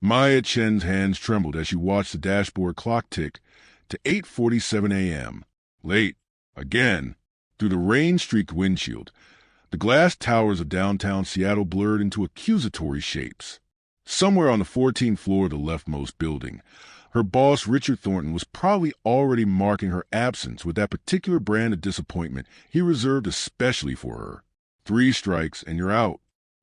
Maya Chen's hands trembled as she watched the dashboard clock tick to 8:47 a.m. Late. Again. Through the rain-streaked windshield, the glass towers of downtown Seattle blurred into accusatory shapes. Somewhere on the 14th floor of the leftmost building, her boss, Richard Thornton, was probably already marking her absence with that particular brand of disappointment he reserved especially for her. 3 strikes and you're out.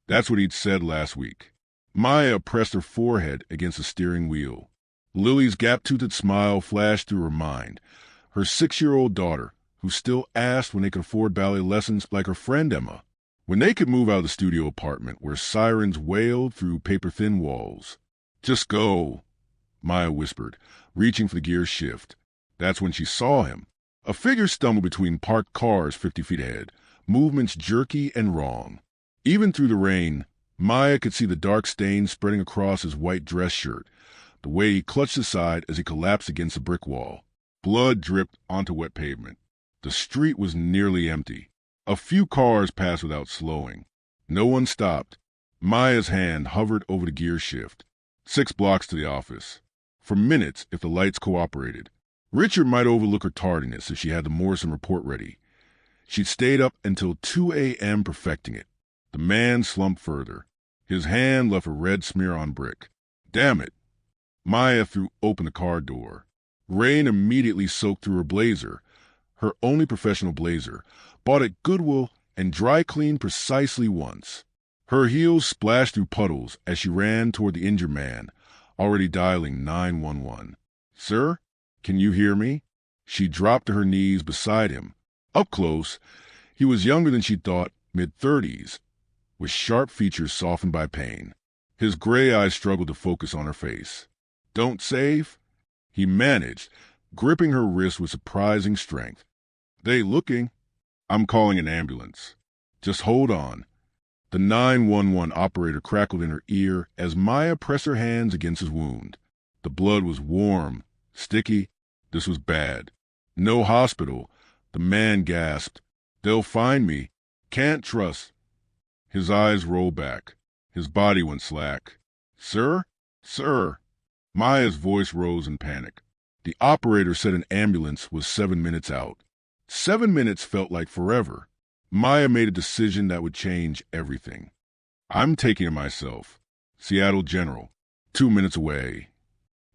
That's what he'd said last week. Maya pressed her forehead against the steering wheel. Lily's gap-toothed smile flashed through her mind. Her 6-year-old daughter, who still asked when they could afford ballet lessons like her friend Emma, when they could move out of the studio apartment where sirens wailed through paper-thin walls. Just go, Maya whispered, reaching for the gear shift. That's when she saw him. A figure stumbled between parked cars 50 feet ahead, movements jerky and wrong. Even through the rain, Maya could see the dark stains spreading across his white dress shirt, the way he clutched aside as he collapsed against a brick wall. Blood dripped onto wet pavement. The street was nearly empty. A few cars passed without slowing. No one stopped. Maya's hand hovered over the gear shift. 6 blocks to the office. For minutes, if the lights cooperated. Richard might overlook her tardiness if she had the Morrison report ready. She'd stayed up until 2 a.m. perfecting it. The man slumped further. His hand left a red smear on brick. Damn it. Maya threw open the car door. Rain immediately soaked through her blazer, her only professional blazer, bought at Goodwill and dry cleaned precisely once. Her heels splashed through puddles as she ran toward the injured man, already dialing 911. Sir, can you hear me? She dropped to her knees beside him. Up close, he was younger than she thought, mid-30s, with sharp features softened by pain. His gray eyes struggled to focus on her face. Don't save? He managed, gripping her wrist with surprising strength. They looking. I'm calling an ambulance. Just hold on. The 911 operator crackled in her ear as Maya pressed her hands against his wound. The blood was warm, sticky. This was bad. No hospital. The man gasped. They'll find me. Can't trust. His eyes rolled back. His body went slack. Sir? Sir? Maya's voice rose in panic. The operator said an ambulance was 7 minutes out. 7 minutes felt like forever. Maya made a decision that would change everything. I'm taking it myself. Seattle General. 2 minutes away.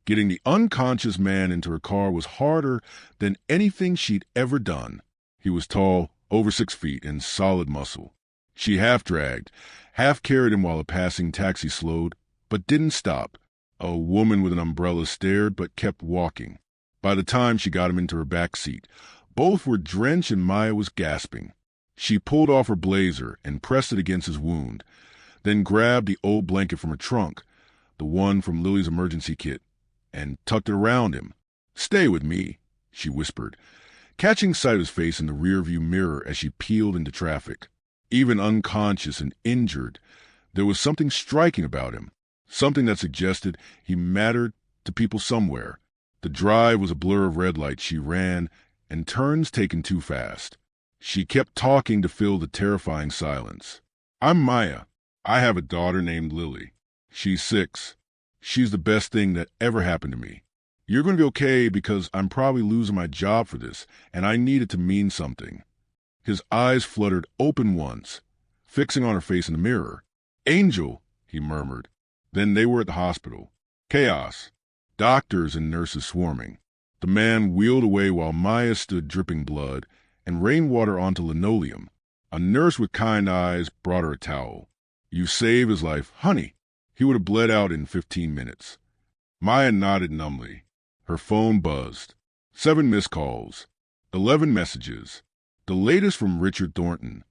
Getting the unconscious man into her car was harder than anything she'd ever done. He was tall, over 6 feet, and solid muscle. She half-dragged, half-carried him while a passing taxi slowed, but didn't stop. A woman with an umbrella stared but kept walking. By the time she got him into her back seat, both were drenched and Maya was gasping. She pulled off her blazer and pressed it against his wound, then grabbed the old blanket from her trunk, the one from Lily's emergency kit, and tucked it around him. Stay with me, she whispered, catching sight of his face in the rearview mirror as she peeled into traffic. Even unconscious and injured, there was something striking about him, something that suggested he mattered to people somewhere. The drive was a blur of red lights she ran, and turns taken too fast. She kept talking to fill the terrifying silence. I'm Maya. I have a daughter named Lily. She's 6. She's the best thing that ever happened to me. You're going to be okay because I'm probably losing my job for this, and I need it to mean something. His eyes fluttered open once, fixing on her face in the mirror. Angel, he murmured. Then they were at the hospital. Chaos. Doctors and nurses swarming. The man wheeled away while Maya stood dripping blood and rainwater onto linoleum. A nurse with kind eyes brought her a towel. You saved his life, honey. He would have bled out in 15 minutes. Maya nodded numbly. Her phone buzzed. 7 missed calls. 11 messages. The latest from Richard Thornton.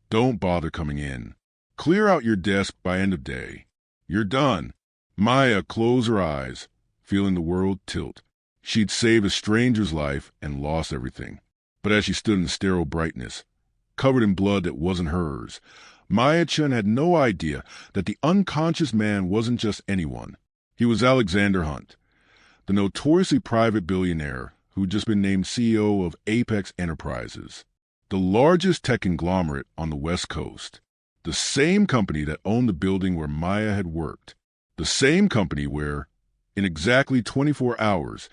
Don't bother coming in. Clear out your desk by end of day. You're done. Maya closed her eyes, feeling the world tilt. She'd saved a stranger's life and lost everything. But as she stood in the sterile brightness, covered in blood that wasn't hers, Maya Chen had no idea that the unconscious man wasn't just anyone. He was Alexander Hunt, the notoriously private billionaire who'd just been named CEO of Apex Enterprises, the largest tech conglomerate on the West Coast, the same company that owned the building where Maya had worked. The same company where, in exactly 24 hours,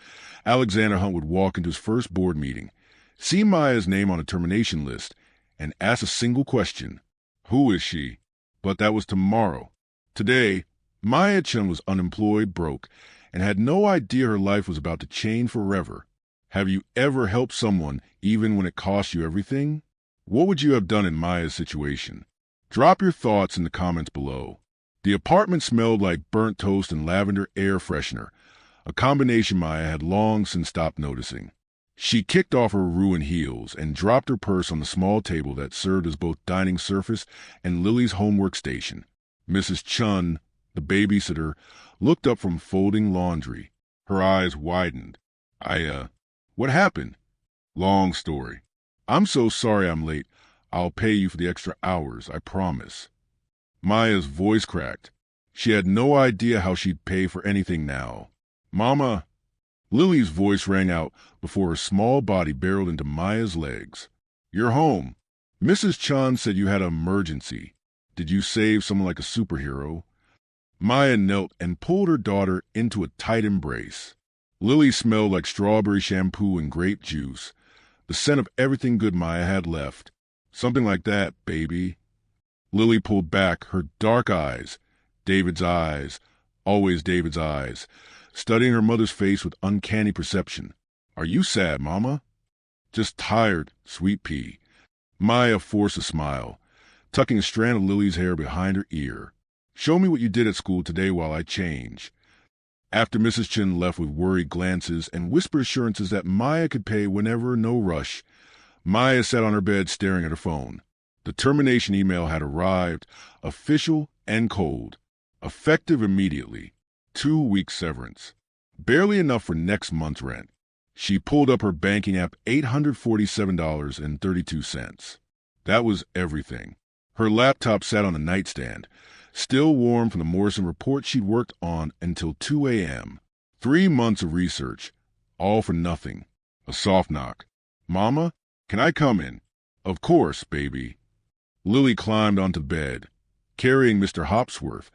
Alexander Hunt would walk into his first board meeting, see Maya's name on a termination list, and ask a single question: who is she? But that was tomorrow. Today, Maya Chun was unemployed, broke, and had no idea her life was about to change forever. Have you ever helped someone even when it cost you everything? What would you have done in Maya's situation? Drop your thoughts in the comments below. The apartment smelled like burnt toast and lavender air freshener, a combination Maya had long since stopped noticing. She kicked off her ruined heels and dropped her purse on the small table that served as both dining surface and Lily's homework station. Mrs. Chun, the babysitter, looked up from folding laundry. Her eyes widened. What happened? Long story. I'm so sorry I'm late. I'll pay you for the extra hours, I promise. Maya's voice cracked. She had no idea how she'd pay for anything now. Mama! Lily's voice rang out before her small body barreled into Maya's legs. You're home. Mrs. Chun said you had an emergency. Did you save someone like a superhero? Maya knelt and pulled her daughter into a tight embrace. Lily smelled like strawberry shampoo and grape juice, the scent of everything good Maya had left. Something like that, baby. Lily pulled back, her dark eyes, David's eyes, always David's eyes, studying her mother's face with uncanny perception. Are you sad, Mama? Just tired, sweet pea. Maya forced a smile, tucking a strand of Lily's hair behind her ear. Show me what you did at school today while I change. After Mrs. Chin left with worried glances and whispered assurances that Maya could pay whenever, no rush, Maya sat on her bed staring at her phone. The termination email had arrived, official and cold, effective immediately. 2 weeks severance. Barely enough for next month's rent. She pulled up her banking app, $847.32. That was everything. Her laptop sat on the nightstand, still warm from the Morrison report she'd worked on until 2 a.m. 3 months of research, all for nothing. A soft knock. Mama, can I come in? Of course, baby. Lily climbed onto the bed, carrying Mr. Hopsworth,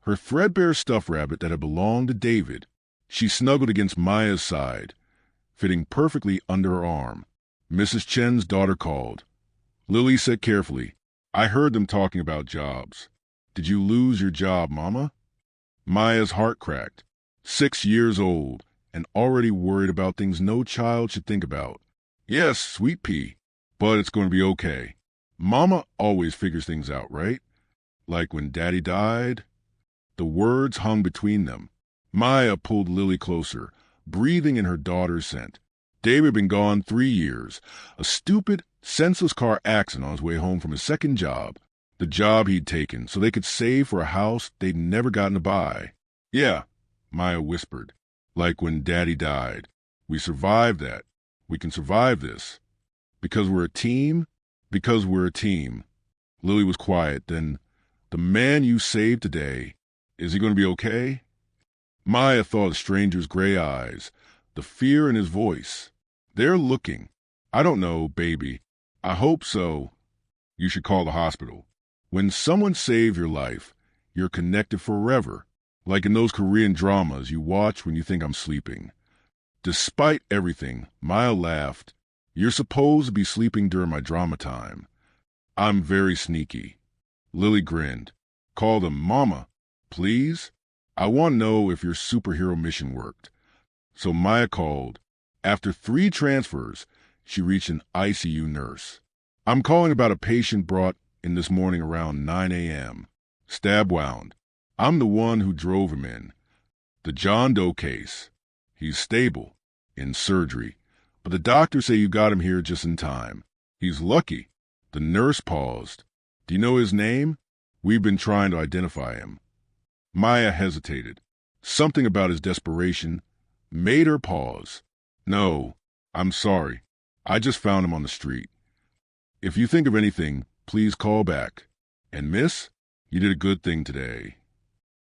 her threadbare stuffed rabbit that had belonged to David. She snuggled against Maya's side, fitting perfectly under her arm. Mrs. Chen's daughter called. Lily said carefully, I heard them talking about jobs. Did you lose your job, Mama? Maya's heart cracked. 6 years old, and already worried about things no child should think about. Yes, sweet pea, but it's going to be okay. Mama always figures things out, right? Like when Daddy died? The words hung between them. Maya pulled Lily closer, breathing in her daughter's scent. David had been gone 3 years, a stupid, senseless car accident on his way home from his second job. The job he'd taken so they could save for a house they'd never gotten to buy. Yeah, Maya whispered, like when Daddy died. We survived that. We can survive this. Because we're a team? Because we're a team. Lily was quiet, then, the man you saved today, is he going to be okay? Maya thought of the stranger's gray eyes, the fear in his voice. They're looking. I don't know, baby. I hope so. You should call the hospital. When someone saved your life, you're connected forever, like in those Korean dramas you watch when you think I'm sleeping. Despite everything, Maya laughed. You're supposed to be sleeping during my drama time. I'm very sneaky. Lily grinned. Call them Mama, please. I want to know if your superhero mission worked. So Maya called. After 3 transfers, she reached an ICU nurse. I'm calling about a patient brought in this morning around 9 a.m. Stab wound. I'm the one who drove him in. The John Doe case. He's stable. In surgery. But the doctors say you got him here just in time. He's lucky. The nurse paused. Do you know his name? We've been trying to identify him. Maya hesitated. Something about his desperation made her pause. No, I'm sorry. I just found him on the street. If you think of anything, please call back. And miss, you did a good thing today.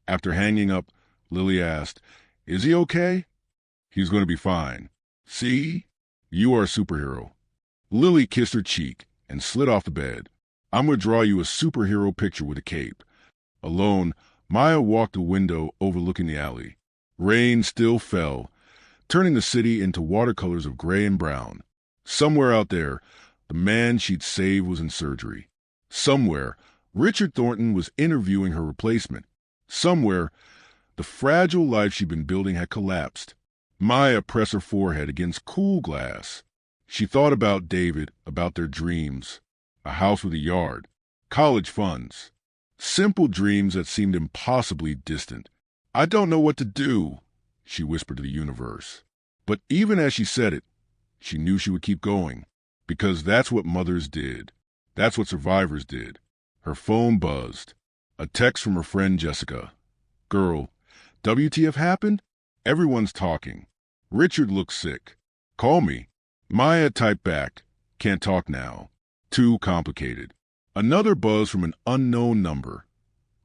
After hanging up, Lily asked, Is he okay? He's going to be fine. See? You are a superhero. Lily kissed her cheek and slid off the bed. I'm going to draw you a superhero picture with a cape. Alone, Maya walked to a window overlooking the alley. Rain still fell, turning the city into watercolors of gray and brown. Somewhere out there, the man she'd saved was in surgery. Somewhere, Richard Thornton was interviewing her replacement. Somewhere, the fragile life she'd been building had collapsed. Maya pressed her forehead against cool glass. She thought about David, about their dreams. A house with a yard. College funds. Simple dreams that seemed impossibly distant. "I don't know what to do," she whispered to the universe. But even as she said it, she knew she would keep going. Because that's what mothers did. That's what survivors did. Her phone buzzed. A text from her friend Jessica. "Girl, WTF happened? Everyone's talking. Richard looks sick. Call me." Maya typed back, "Can't talk now. Too complicated." Another buzz from an unknown number.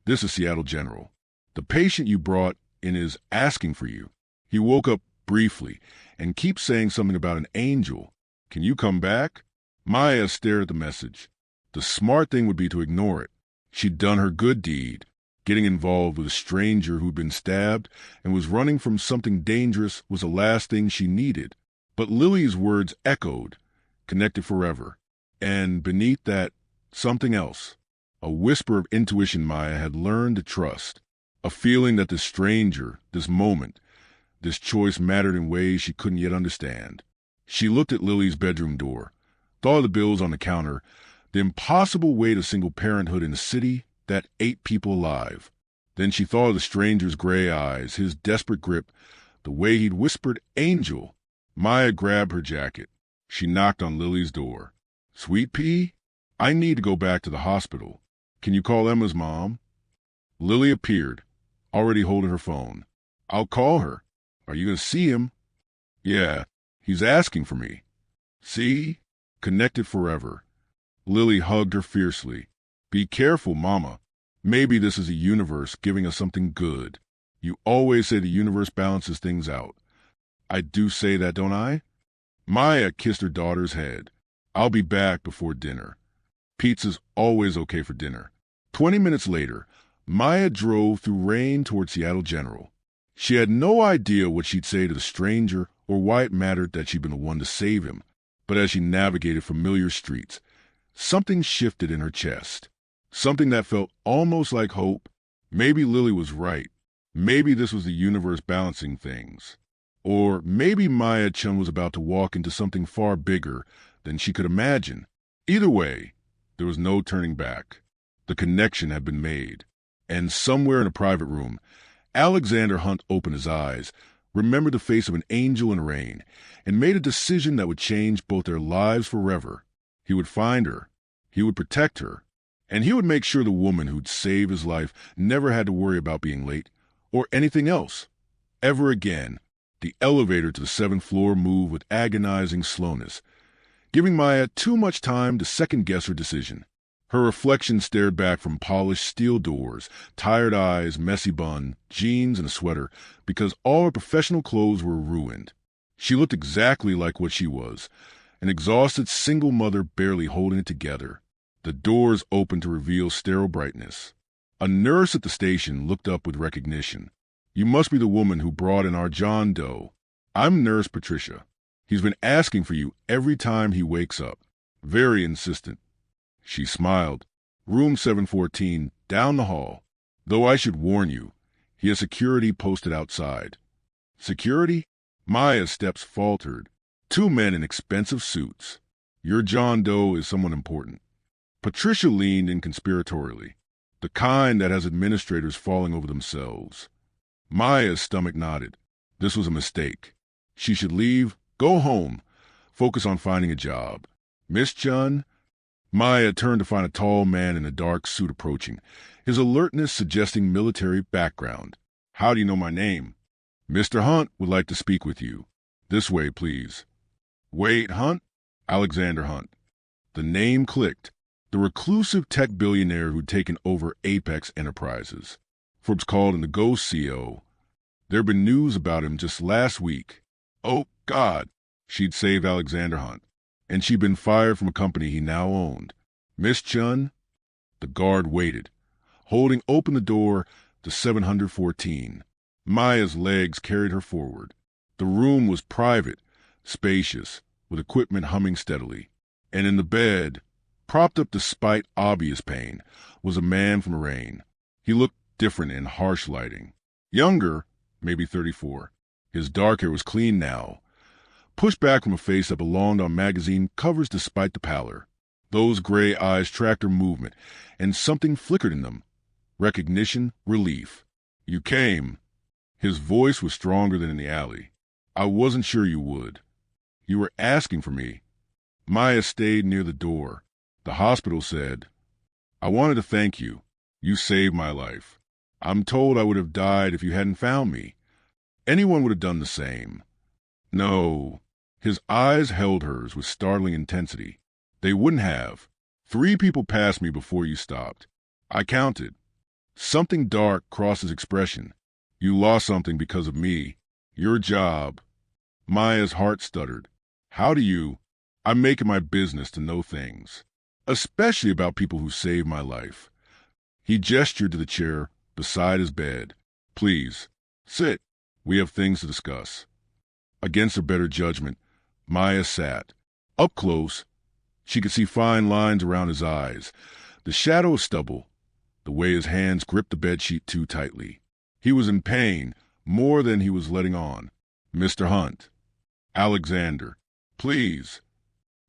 "This is Seattle General. The patient you brought in is asking for you. He woke up briefly and keeps saying something about an angel. Can you come back?" Maya stared at the message. The smart thing would be to ignore it. She'd done her good deed. Getting involved with a stranger who'd been stabbed and was running from something dangerous was the last thing she needed. But Lily's words echoed, connected forever. And beneath that, something else. A whisper of intuition Maya had learned to trust. A feeling that this stranger, this moment, this choice mattered in ways she couldn't yet understand. She looked at Lily's bedroom door, thought of the bills on the counter, the impossible weight of single parenthood in a city that ate people alive. Then she thought of the stranger's gray eyes, his desperate grip, the way he'd whispered "angel." Maya grabbed her jacket. She knocked on Lily's door. "Sweet pea, I need to go back to the hospital. Can you call Emma's mom?" Lily appeared, already holding her phone. "I'll call her. Are you going to see him?" "Yeah, he's asking for me." "See? Connected forever." Lily hugged her fiercely. "Be careful, Mama. Maybe this is the universe giving us something good. You always say the universe balances things out. I do say that, don't I?" Maya kissed her daughter's head. "I'll be back before dinner." Pizza's always okay for dinner. 20 minutes later, Maya drove through rain toward Seattle General. She had no idea what she'd say to the stranger or why it mattered that she'd been the one to save him. But as she navigated familiar streets, something shifted in her chest. Something that felt almost like hope. Maybe Lily was right. Maybe this was the universe balancing things. Or maybe Maya Chun was about to walk into something far bigger than she could imagine. Either way, there was no turning back. The connection had been made. And somewhere in a private room, Alexander Hunt opened his eyes, remembered the face of an angel in rain, and made a decision that would change both their lives forever. He would find her. He would protect her. And he would make sure the woman who'd saved his life never had to worry about being late or anything else. Ever again. The elevator to the 7th floor moved with agonizing slowness, giving Maya too much time to second-guess her decision. Her reflection stared back from polished steel doors, tired eyes, messy bun, jeans, and a sweater, because all her professional clothes were ruined. She looked exactly like what she was, an exhausted single mother barely holding it together. The doors opened to reveal sterile brightness. A nurse at the station looked up with recognition. "You must be the woman who brought in our John Doe. I'm Nurse Patricia. He's been asking for you every time he wakes up. Very insistent." She smiled. "Room 714, down the hall. Though I should warn you, he has security posted outside." "Security?" Maya's steps faltered. 2 men in expensive suits. "Your John Doe is someone important." Patricia leaned in conspiratorially, the kind that has administrators falling over themselves. Maya's stomach nodded. This was a mistake. She should leave, go home, focus on finding a job. "Miss Chun?" Maya turned to find a tall man in a dark suit approaching, his alertness suggesting military background. "How do you know my name?" "Mr. Hunt would like to speak with you. This way, please." "Wait, Hunt?" "Alexander Hunt." The name clicked. The reclusive tech billionaire who'd taken over Apex Enterprises. Forbes called him the Ghost CEO. There'd been news about him just last week. Oh, God! She'd saved Alexander Hunt, and she'd been fired from a company he now owned. "Miss Chun?" The guard waited, holding open the door, to 714. Maya's legs carried her forward. The room was private, spacious, with equipment humming steadily. And in the bed, propped up despite obvious pain, was a man from Iran. He looked different in harsh lighting. Younger, maybe 34. His dark hair was clean now, pushed back from a face that belonged on magazine covers despite the pallor. Those gray eyes tracked her movement, and something flickered in them. Recognition, relief. You came. His voice was stronger than in the alley. I wasn't sure you would. You were asking for me. Maya stayed near the door. The hospital said, I wanted to thank you. You saved my life. I'm told I would have died if you hadn't found me. Anyone would have done the same. No. His eyes held hers with startling intensity. They wouldn't have. 3 people passed me before you stopped. I counted. Something dark crossed his expression. You lost something because of me. Your job. Maya's heart stuttered. How do you? I make it my business to know things, especially about people who saved my life. He gestured to the chair beside his bed. Please, sit. We have things to discuss. Against her better judgment, Maya sat. Up close, she could see fine lines around his eyes, the shadow of stubble, the way his hands gripped the bedsheet too tightly. He was in pain, more than he was letting on. Mr. Hunt. Alexander. Please.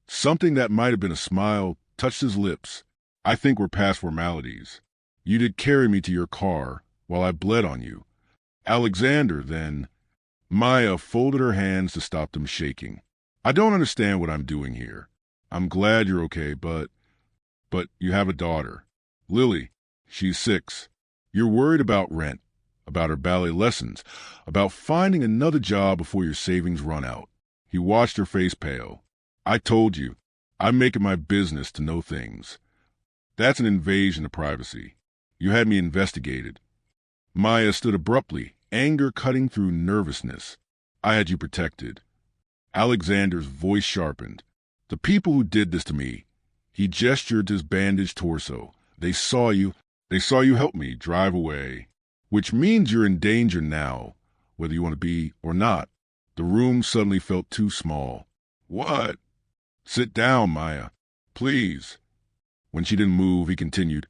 Something that might have been a smile touched his lips. I think we're past formalities. You did carry me to your car while I bled on you. Alexander, then. Maya folded her hands to stop them shaking. I don't understand what I'm doing here. I'm glad you're okay, but you have a daughter. Lily, she's 6. You're worried about rent, about her ballet lessons, about finding another job before your savings run out. He watched her face pale. I told you, I make it my business to know things. That's an invasion of privacy. You had me investigated. Maya stood abruptly, anger cutting through nervousness. I had you protected. Alexander's voice sharpened. The people who did this to me. He gestured to his bandaged torso. They saw you help me drive away. Which means you're in danger now, whether you want to be or not. The room suddenly felt too small. What? Sit down, Maya. Please. When she didn't move, he continued,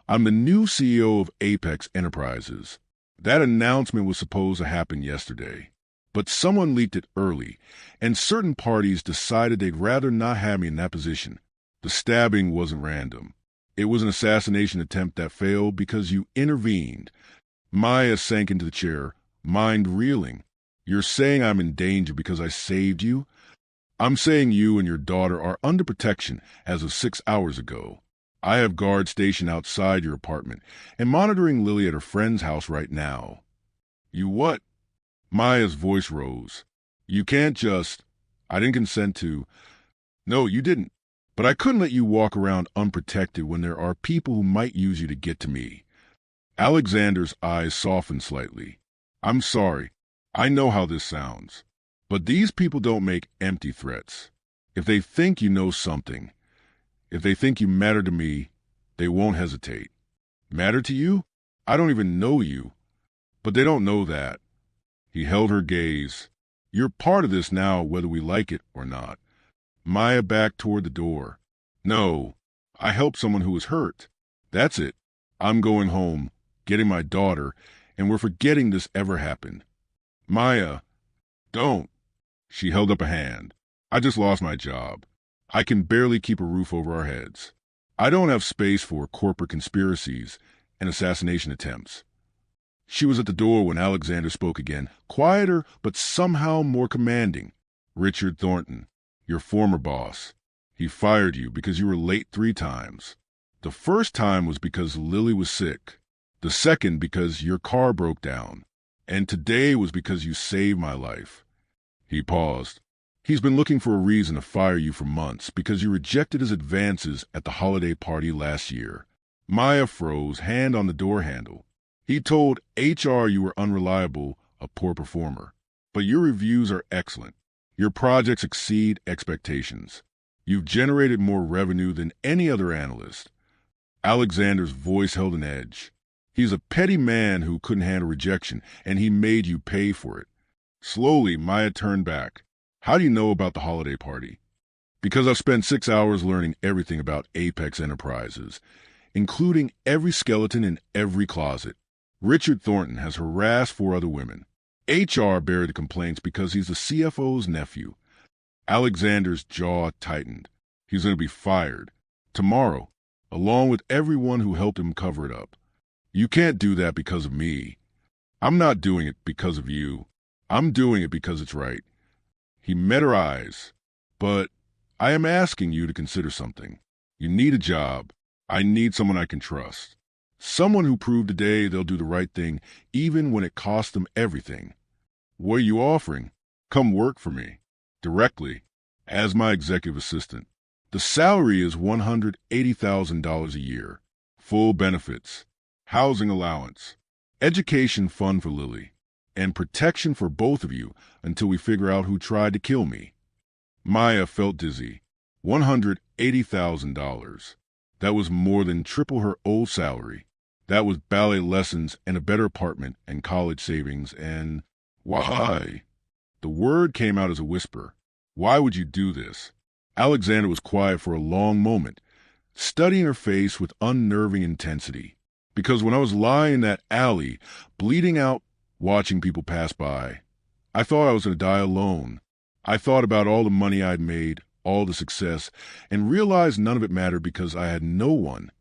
I'm the new CEO of Apex Enterprises. That announcement was supposed to happen yesterday. But someone leaked it early, and certain parties decided they'd rather not have me in that position. The stabbing wasn't random. It was an assassination attempt that failed because you intervened. Maya sank into the chair, mind reeling. You're saying I'm in danger because I saved you? I'm saying you and your daughter are under protection as of 6 hours ago. I have guards stationed outside your apartment and monitoring Lily at her friend's house right now. You what? Maya's voice rose. You can't just... I didn't consent to... No, you didn't. But I couldn't let you walk around unprotected when there are people who might use you to get to me. Alexander's eyes softened slightly. I'm sorry. I know how this sounds. But these people don't make empty threats. If they think you know something, if they think you matter to me, they won't hesitate. Matter to you? I don't even know you. But they don't know that. He held her gaze. You're part of this now, whether we like it or not. Maya backed toward the door. No, I helped someone who was hurt. That's it. I'm going home, getting my daughter, and we're forgetting this ever happened. Maya, don't. She held up a hand. I just lost my job. I can barely keep a roof over our heads. I don't have space for corporate conspiracies and assassination attempts. She was at the door when Alexander spoke again, quieter but somehow more commanding. Richard Thornton, your former boss. He fired you because you were late 3 times. The first time was because Lily was sick. The second because your car broke down. And today was because you saved my life. He paused. He's been looking for a reason to fire you for months because you rejected his advances at the holiday party last year. Maya froze, hand on the door handle. He told HR you were unreliable, a poor performer. But your reviews are excellent. Your projects exceed expectations. You've generated more revenue than any other analyst. Alexander's voice held an edge. He's a petty man who couldn't handle rejection, and he made you pay for it. Slowly, Maya turned back. How do you know about the holiday party? Because I've spent 6 hours learning everything about Apex Enterprises, including every skeleton in every closet. Richard Thornton has harassed 4 other women. HR buried the complaints because he's the CFO's nephew. Alexander's jaw tightened. He's going to be fired. Tomorrow, along with everyone who helped him cover it up. You can't do that because of me. I'm not doing it because of you. I'm doing it because it's right. He met her eyes. But I am asking you to consider something. You need a job. I need someone I can trust. Someone who proved today they'll do the right thing even when it costs them everything. What are you offering? Come work for me. Directly. As my executive assistant. The salary is $180,000 a year. Full benefits. Housing allowance. Education fund for Lily. And protection for both of you until we figure out who tried to kill me. Maya felt dizzy. $180,000. That was more than triple her old salary. That was ballet lessons and a better apartment and college savings and... Why? The word came out as a whisper. Why would you do this? Alexander was quiet for a long moment, studying her face with unnerving intensity. Because when I was lying in that alley, bleeding out, watching people pass by, I thought I was going to die alone. I thought about all the money I'd made, all the success, and realized none of it mattered because I had no one.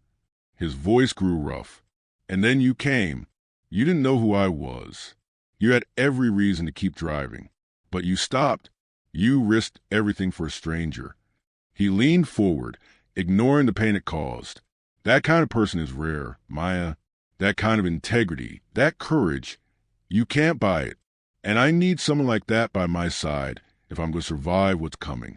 His voice grew rough. And then you came. You didn't know who I was. You had every reason to keep driving. But you stopped. You risked everything for a stranger. He leaned forward, ignoring the pain it caused. That kind of person is rare, Maya. That kind of integrity, that courage. You can't buy it. And I need someone like that by my side if I'm going to survive what's coming.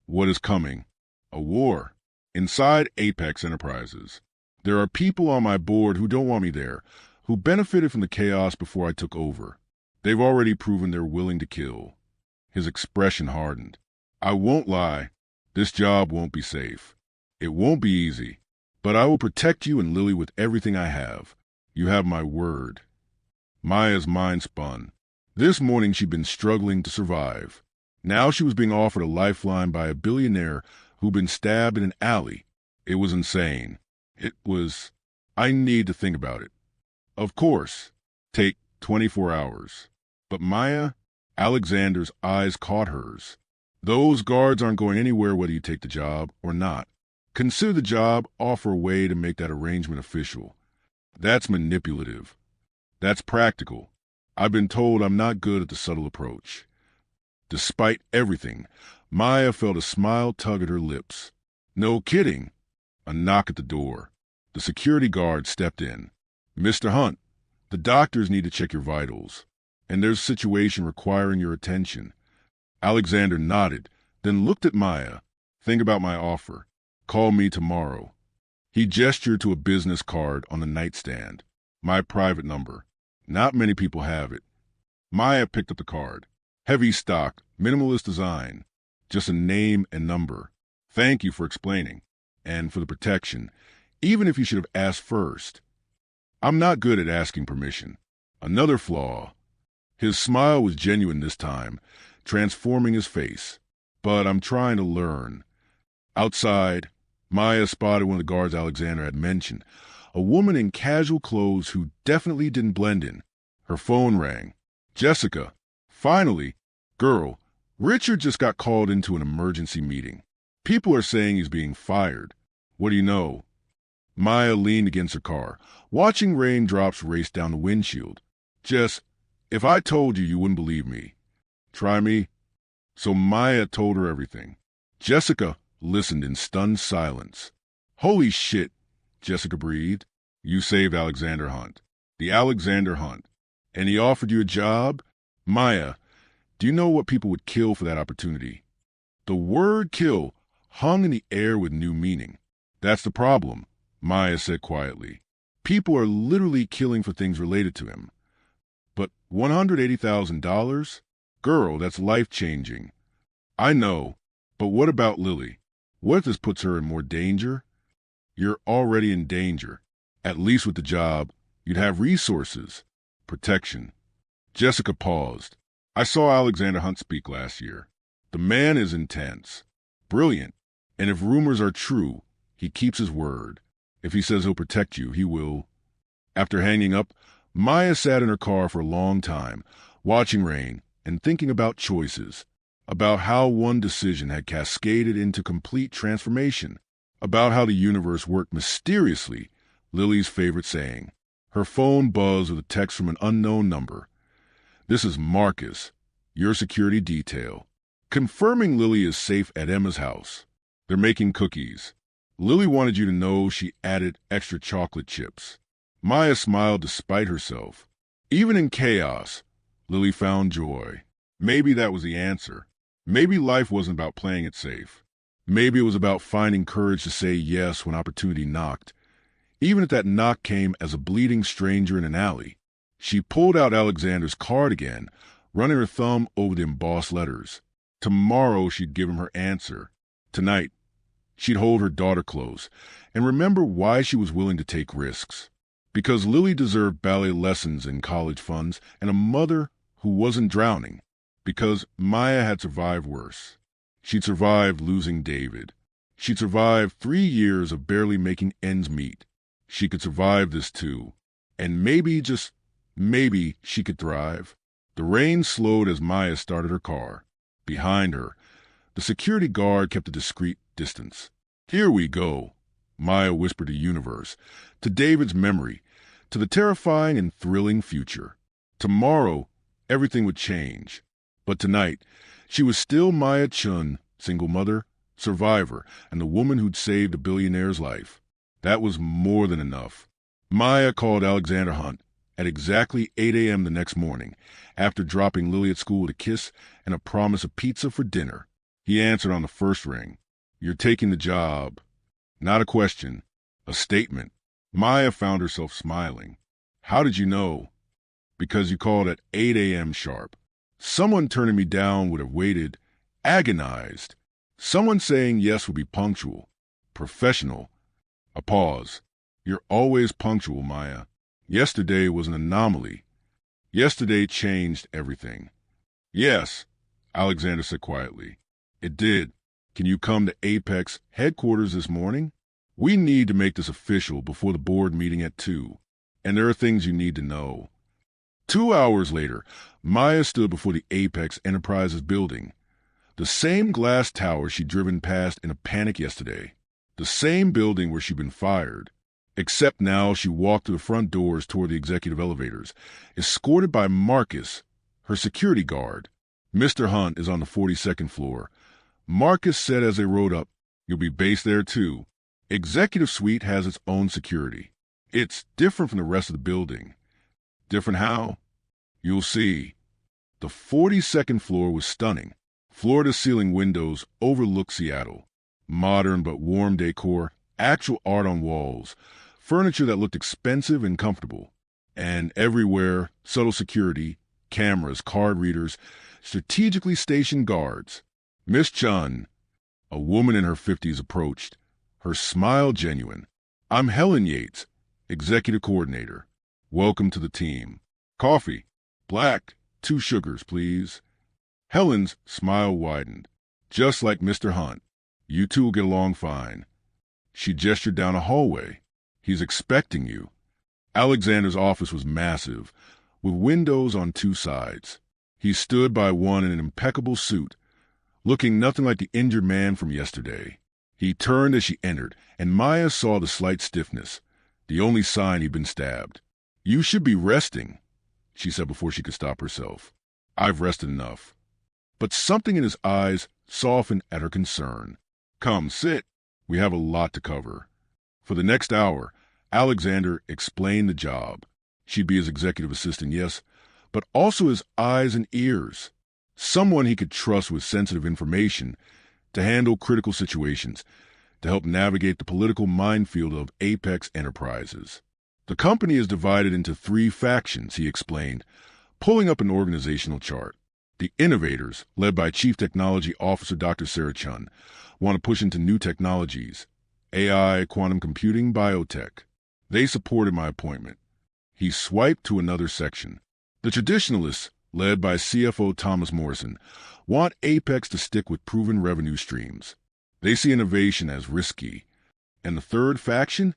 What is coming? A war. Inside Apex Enterprises. There are people on my board who don't want me there, who benefited from the chaos before I took over. They've already proven they're willing to kill. His expression hardened. I won't lie. This job won't be safe. It won't be easy. But I will protect you and Lily with everything I have. You have my word. Maya's mind spun. This morning she'd been struggling to survive. Now she was being offered a lifeline by a billionaire who'd been stabbed in an alley. It was insane. I need to think about it. Of course. Take 24 hours. But Maya, Alexander's eyes caught hers. Those guards aren't going anywhere whether you take the job or not. Consider the job, offer a way to make that arrangement official. That's manipulative. That's practical. I've been told I'm not good at the subtle approach. Despite everything, Maya felt a smile tug at her lips. No kidding. A knock at the door. The security guard stepped in. Mr. Hunt, the doctors need to check your vitals, and there's a situation requiring your attention. Alexander nodded, then looked at Maya. Think about my offer. Call me tomorrow. He gestured to a business card on the nightstand. My private number. Not many people have it. Maya picked up the card. Heavy stock, minimalist design. Just a name and number. Thank you for explaining. And for the protection. Even if you should have asked first. I'm not good at asking permission. Another flaw. His smile was genuine this time, transforming his face. But I'm trying to learn. Outside, Maya spotted one of the guards Alexander had mentioned. A woman in casual clothes who definitely didn't blend in. Her phone rang. Jessica. Finally. Girl, Richard just got called into an emergency meeting. People are saying he's being fired. What do you know? Maya leaned against her car, watching raindrops race down the windshield. Jess, if I told you, you wouldn't believe me. Try me. So Maya told her everything. Jessica listened in stunned silence. Holy shit, Jessica breathed. You saved Alexander Hunt. The Alexander Hunt. And he offered you a job? Maya, do you know what people would kill for that opportunity? The word kill hung in the air with new meaning. That's the problem, Maya said quietly. People are literally killing for things related to him. But $180,000? Girl, that's life-changing. I know, but what about Lily? What if this puts her in more danger? You're already in danger, at least with the job. You'd have resources, protection. Jessica paused. I saw Alexander Hunt speak last year. The man is intense, brilliant, and if rumors are true, he keeps his word. If he says he'll protect you, he will. After hanging up, Maya sat in her car for a long time, watching rain and thinking about choices, about how one decision had cascaded into complete transformation, about how the universe worked mysteriously, Lily's favorite saying. Her phone buzzed with a text from an unknown number. This is Marcus, your security detail. Confirming Lily is safe at Emma's house. They're making cookies. Lily wanted you to know she added extra chocolate chips. Maya smiled despite herself. Even in chaos, Lily found joy. Maybe that was the answer. Maybe life wasn't about playing it safe. Maybe it was about finding courage to say yes when opportunity knocked. Even if that knock came as a bleeding stranger in an alley. She pulled out Alexander's card again, running her thumb over the embossed letters. Tomorrow she'd give him her answer. Tonight, she'd hold her daughter close and remember why she was willing to take risks. Because Lily deserved ballet lessons and college funds and a mother who wasn't drowning. Because Maya had survived worse. She'd survived losing David. She'd survived 3 years of barely making ends meet. She could survive this too. And maybe, just maybe, she could thrive. The rain slowed as Maya started her car. Behind her, the security guard kept a discreet distance. Here we go, Maya whispered to Universe, to David's memory, to the terrifying and thrilling future. Tomorrow, everything would change. But tonight, she was still Maya Chun, single mother, survivor, and the woman who'd saved a billionaire's life. That was more than enough. Maya called Alexander Hunt at exactly 8 a.m. the next morning, after dropping Lily at school with a kiss and a promise of pizza for dinner. He answered on the first ring. You're taking the job. Not a question, a statement. Maya found herself smiling. How did you know? Because you called at 8 a.m. sharp. Someone turning me down would have waited, agonized. Someone saying yes would be punctual, professional. A pause. You're always punctual, Maya. Yesterday was an anomaly. Yesterday changed everything. Yes, Alexander said quietly. It did. Can you come to Apex headquarters this morning? We need to make this official before the board meeting at 2. And there are things you need to know. 2 hours later, Maya stood before the Apex Enterprises building. The same glass tower she'd driven past in a panic yesterday. The same building where she'd been fired. Except now she walked through the front doors toward the executive elevators, escorted by Marcus, her security guard. Mr. Hunt is on the 42nd floor. Marcus said as they rode up, you'll be based there too. Executive suite has its own security. It's different from the rest of the building. Different how? You'll see. The 42nd floor was stunning. Floor-to-ceiling windows overlooked Seattle. Modern but warm decor, actual art on walls, furniture that looked expensive and comfortable. And everywhere, subtle security, cameras, card readers, strategically stationed guards. Miss Chun, a woman in her 50s, approached, her smile genuine. I'm Helen Yates, executive coordinator. Welcome to the team. Coffee. Black. 2 sugars, please. Helen's smile widened. Just like Mr. Hunt. You two will get along fine. She gestured down a hallway. He's expecting you. Alexander's office was massive, with windows on 2 sides. He stood by one in an impeccable suit, looking nothing like the injured man from yesterday. He turned as she entered, and Maya saw the slight stiffness, the only sign he'd been stabbed. You should be resting, she said before she could stop herself. I've rested enough. But something in his eyes softened at her concern. Come, sit. We have a lot to cover. For the next hour, Alexander explained the job. She'd be his executive assistant, yes, but also his eyes and ears. Someone he could trust with sensitive information to handle critical situations, to help navigate the political minefield of Apex Enterprises. The company is divided into 3 factions, he explained, pulling up an organizational chart. The innovators, led by Chief Technology Officer Dr. Sarah Chun, want to push into new technologies, AI, quantum computing, biotech. They supported my appointment. He swiped to another section. The traditionalists, led by CFO Thomas Morrison, want Apex to stick with proven revenue streams. They see innovation as risky. And the third faction?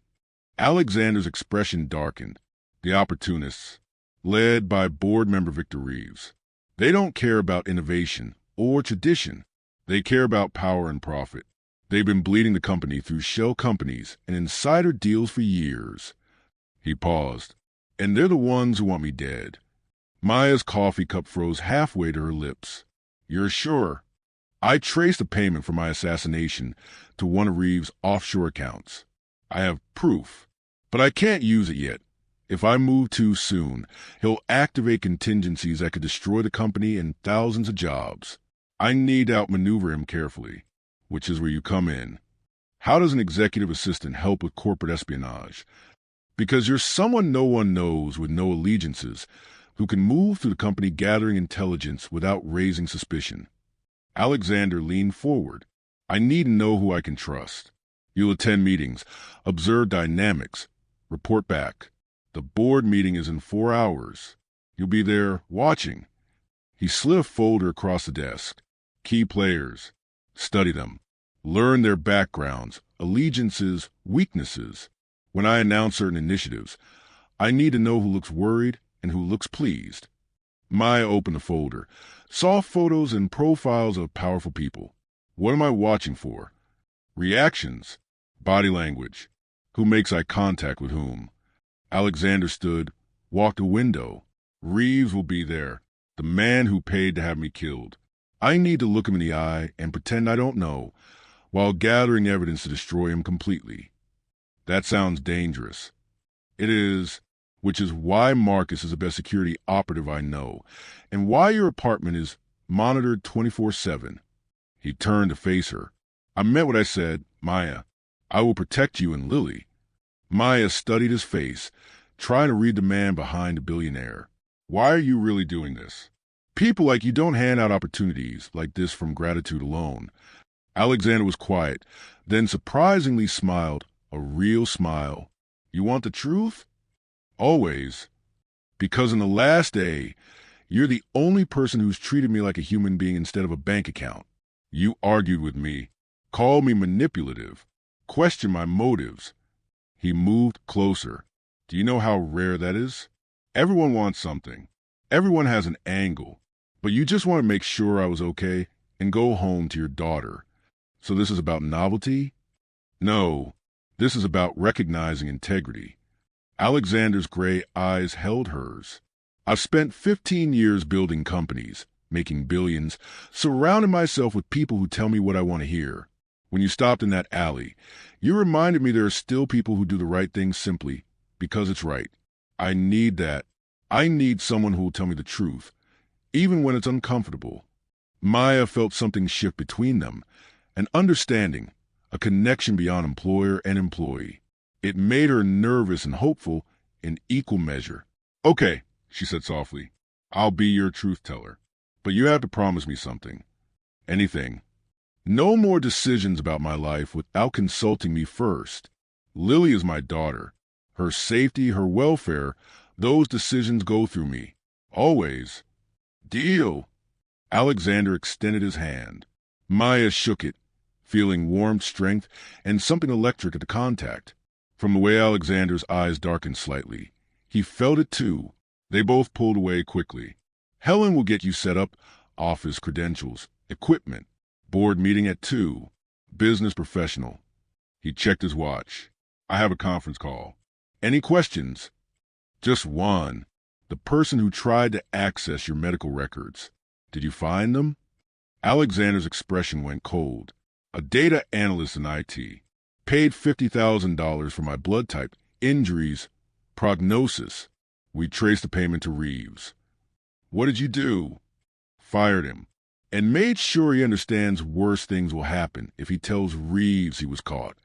Alexander's expression darkened. The opportunists, led by board member Victor Reeves. They don't care about innovation or tradition. They care about power and profit. They've been bleeding the company through shell companies and insider deals for years. He paused. And they're the ones who want me dead. Maya's coffee cup froze halfway to her lips. You're sure? I traced a payment for my assassination to one of Reeves' offshore accounts. I have proof, but I can't use it yet. If I move too soon, he'll activate contingencies that could destroy the company and thousands of jobs. I need to outmaneuver him carefully, which is where you come in. How does an executive assistant help with corporate espionage? Because you're someone no one knows with no allegiances, who can move through the company gathering intelligence without raising suspicion. Alexander leaned forward. I need to know who I can trust. You'll attend meetings, observe dynamics, report back. The board meeting is in 4 hours. You'll be there watching. He slid a folder across the desk. Key players. Study them. Learn their backgrounds, allegiances, weaknesses. When I announce certain initiatives, I need to know who looks worried and who looks pleased. Maya opened the folder, saw photos and profiles of powerful people. What am I watching for? Reactions, body language, who makes eye contact with whom. Alexander stood, walked a window. Reeves will be there, the man who paid to have me killed. I need to look him in the eye and pretend I don't know, while gathering evidence to destroy him completely. That sounds dangerous. It is, which is why Marcus is the best security operative I know, and why your apartment is monitored 24/7. He turned to face her. I meant what I said, Maya. I will protect you and Lily. Maya studied his face, trying to read the man behind the billionaire. Why are you really doing this? People like you don't hand out opportunities like this from gratitude alone. Alexander was quiet, then surprisingly smiled, a real smile. You want the truth? Always. Because in the last day, you're the only person who's treated me like a human being instead of a bank account. You argued with me, called me manipulative, questioned my motives. He moved closer. Do you know how rare that is? Everyone wants something. Everyone has an angle. But you just want to make sure I was okay and go home to your daughter. So this is about novelty? No, this is about recognizing integrity. Alexander's gray eyes held hers. I've spent 15 years building companies, making billions, surrounding myself with people who tell me what I want to hear. When you stopped in that alley, you reminded me there are still people who do the right thing simply because it's right. I need that. I need someone who will tell me the truth, even when it's uncomfortable. Maya felt something shift between them, an understanding, a connection beyond employer and employee. It made her nervous and hopeful in equal measure. Okay, she said softly. I'll be your truth teller. But you have to promise me something. Anything. No more decisions about my life without consulting me first. Lily is my daughter. Her safety, her welfare, those decisions go through me. Always. Deal. Alexander extended his hand. Maya shook it, feeling warmth, strength, and something electric at the contact. From the way Alexander's eyes darkened slightly, he felt it too. They both pulled away quickly. Helen will get you set up, office credentials, equipment, board meeting at 2, business professional. He checked his watch. I have a conference call. Any questions? Just one. The person who tried to access your medical records. Did you find them? Alexander's expression went cold. A data analyst in IT. Paid $50,000 for my blood type, injuries, prognosis. We traced the payment to Reeves. What did you do? Fired him. And made sure he understands worse things will happen if he tells Reeves he was caught.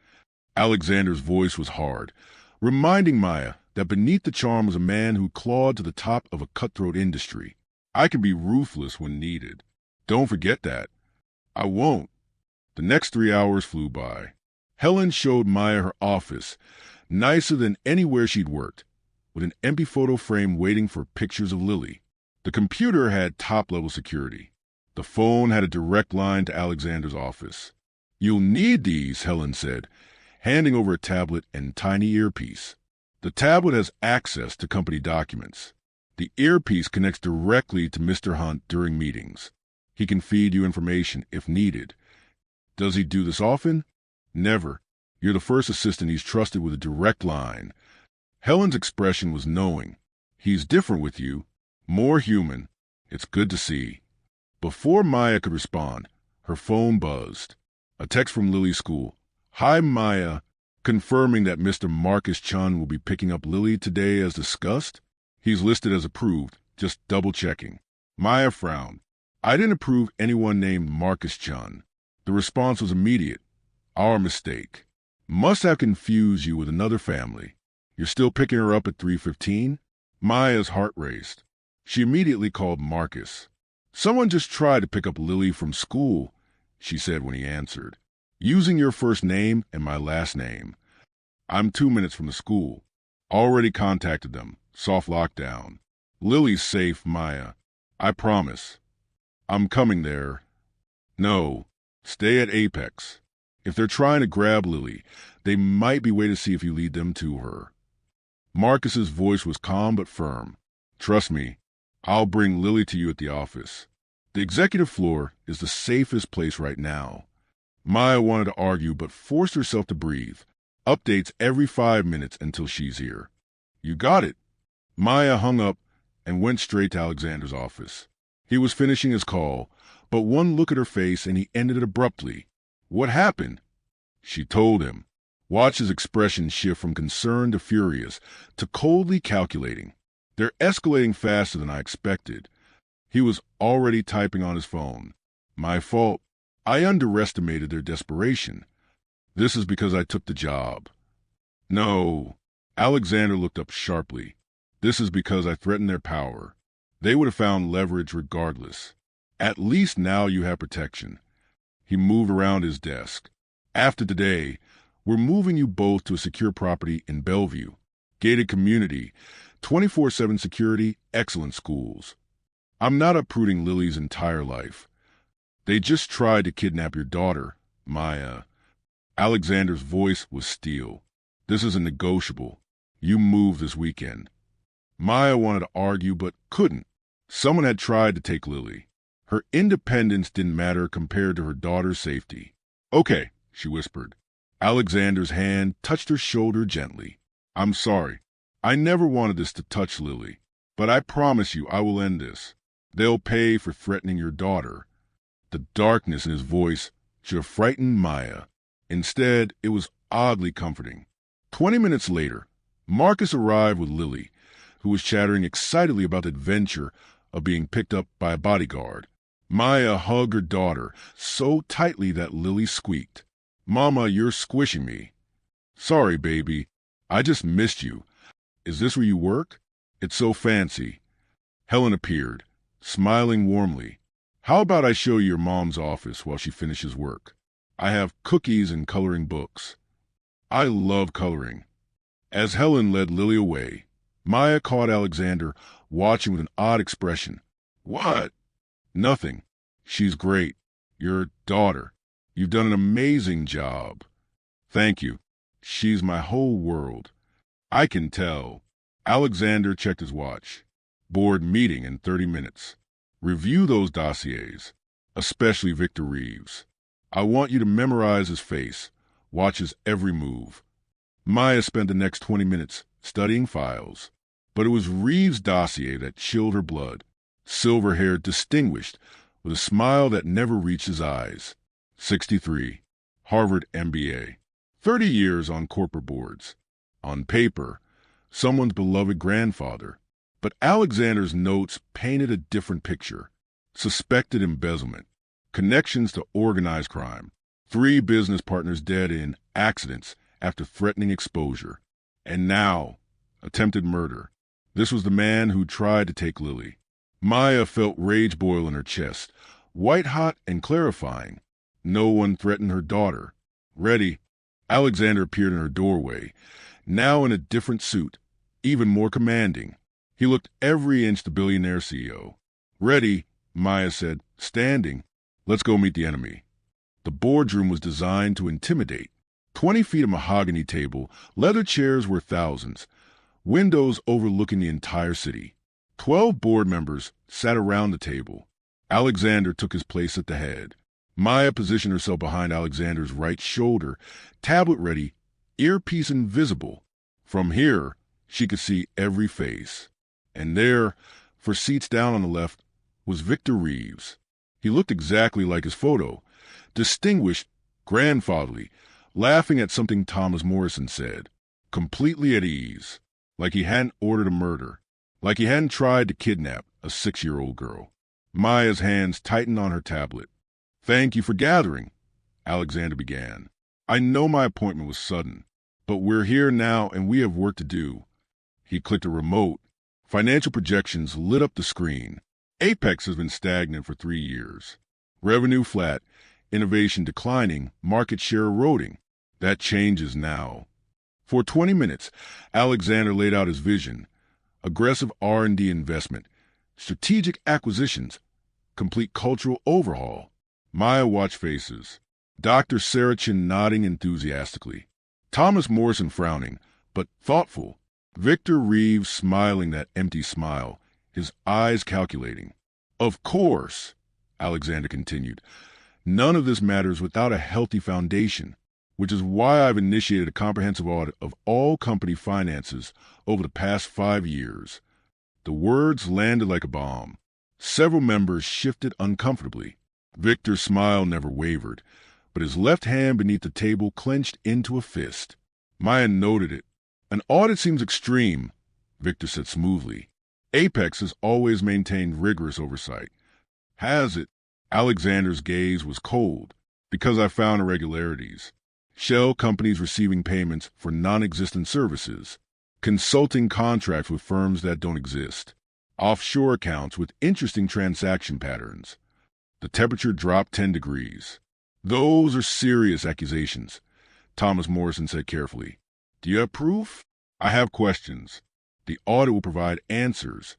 Alexander's voice was hard, reminding Maya that beneath the charm was a man who clawed to the top of a cutthroat industry. I can be ruthless when needed. Don't forget that. I won't. The next 3 hours flew by. Helen showed Maya her office, nicer than anywhere she'd worked. with an empty photo frame waiting for pictures of Lily. The computer had top-level security. The phone had a direct line to Alexander's office. "You'll need these," Helen said, handing over a tablet and tiny earpiece. The tablet has access to company documents. The earpiece connects directly to Mr. Hunt during meetings. He can feed you information if needed. Does he do this often? Never. You're the first assistant he's trusted with a direct line. Helen's expression was knowing. He's different with you, more human. It's good to see. Before Maya could respond, her phone buzzed. A text from Lily's school. "Hi, Maya. Confirming that Mr. Marcus Chun will be picking up Lily today as discussed. He's listed as approved, just double-checking." Maya frowned. "I didn't approve anyone named Marcus Chun." The response was immediate. "Our mistake. Must have confused you with another family. You're still picking her up at 3:15? Maya's heart raced. She immediately called Marcus. "Someone just tried to pick up Lily from school," she said when he answered, "using your first name and my last name. I'm 2 minutes from the school. Already contacted them. Soft lockdown. Lily's safe, Maya. I promise. I'm coming there." "No, stay at Apex. If they're trying to grab Lily, they might be waiting to see if you lead them to her." Marcus's voice was calm but firm. "Trust me, I'll bring Lily to you at the office. The executive floor is the safest place right now." Maya wanted to argue but forced herself to breathe. Updates every 5 minutes until she's here. "You got it." Maya hung up and went straight to Alexander's office. He was finishing his call, but one look at her face and he ended it abruptly. "What happened?" She told him. Watched his expression shift from concerned to furious to coldly calculating. "They're escalating faster than I expected." He was already typing on his phone. "My fault. I underestimated their desperation. This is because I took the job." "No." Alexander looked up sharply. "This is because I threatened their power. They would have found leverage regardless. At least now you have protection." He moved around his desk. "After today, we're moving you both to a secure property in Bellevue. Gated community, 24/7 security, excellent schools. I'm not uprooting Lily's entire life. They just tried to kidnap your daughter, Maya." Alexander's voice was steel. "This isn't negotiable. You move this weekend." Maya wanted to argue but couldn't. Someone had tried to take Lily. Her independence didn't matter compared to her daughter's safety. "Okay," she whispered. Alexander's hand touched her shoulder gently. "I'm sorry. I never wanted this to touch Lily. But I promise you I will end this. They'll pay for threatening your daughter." The darkness in his voice should have frightened Maya. Instead, it was oddly comforting. 20 minutes later, Marcus arrived with Lily, who was chattering excitedly about the adventure of being picked up by a bodyguard. Maya hugged her daughter so tightly that Lily squeaked. "Mama, you're squishing me." "Sorry, baby. I just missed you. Is this where you work? It's so fancy." Helen appeared, smiling warmly. "How about I show you your mom's office while she finishes work? I have cookies and coloring books." "I love coloring." As Helen led Lily away, Maya caught Alexander watching with an odd expression. "What?" "Nothing. She's great. Your daughter. You've done an amazing job." "Thank you. She's my whole world." "I can tell." Alexander checked his watch. "Board meeting in 30 minutes. Review those dossiers, especially Victor Reeves. I want you to memorize his face, watch his every move." Maya spent the next 20 minutes studying files, but it was Reeves' dossier that chilled her blood. Silver-haired, distinguished, with a smile that never reached his eyes. 63, Harvard MBA, 30 years on corporate boards. On paper, someone's beloved grandfather. But Alexander's notes painted a different picture. Suspected embezzlement, connections to organized crime, 3 business partners dead in accidents after threatening exposure. And now, attempted murder. This was the man who tried to take Lily. Maya felt rage boil in her chest, white-hot and clarifying. No one threatened her daughter. "Ready." Alexander appeared in her doorway, now in a different suit, even more commanding. He looked every inch the billionaire CEO. "Ready," Maya said, standing. "Let's go meet the enemy." The boardroom was designed to intimidate. 20 feet of mahogany table, leather chairs worth thousands, windows overlooking the entire city. 12 board members sat around the table. Alexander took his place at the head. Maya positioned herself behind Alexander's right shoulder, tablet ready, earpiece invisible. From here, she could see every face. And there, for seats down on the left, was Victor Reeves. He looked exactly like his photo, distinguished, grandfatherly, laughing at something Thomas Morrison said, completely at ease, like he hadn't ordered a murder, like he hadn't tried to kidnap a 6-year-old girl. Maya's hands tightened on her tablet. "Thank you for gathering," Alexander began. "I know my appointment was sudden, but we're here now and we have work to do." He clicked a remote. Financial projections lit up the screen. Apex has been stagnant for 3 years. Revenue flat, innovation declining, market share eroding. That changes now. For 20 minutes, Alexander laid out his vision. Aggressive R&D investment, strategic acquisitions, complete cultural overhaul. Maya watched faces. Dr. Sarachin nodding enthusiastically. Thomas Morrison frowning, but thoughtful. Victor Reeves smiling that empty smile, his eyes calculating. "Of course," Alexander continued, "none of this matters without a healthy foundation, which is why I've initiated a comprehensive audit of all company finances over the past 5 years. The words landed like a bomb. Several members shifted uncomfortably. Victor's smile never wavered, but his left hand beneath the table clenched into a fist. Maya noted it. "An audit seems extreme," Victor said smoothly. "Apex has always maintained rigorous oversight." "Has it?" Alexander's gaze was cold. "Because I found irregularities. Shell companies receiving payments for non-existent services. Consulting contracts with firms that don't exist. Offshore accounts with interesting transaction patterns." The temperature dropped 10 degrees. "Those are serious accusations," Thomas Morrison said carefully. "Do you have proof?" "I have questions. The audit will provide answers."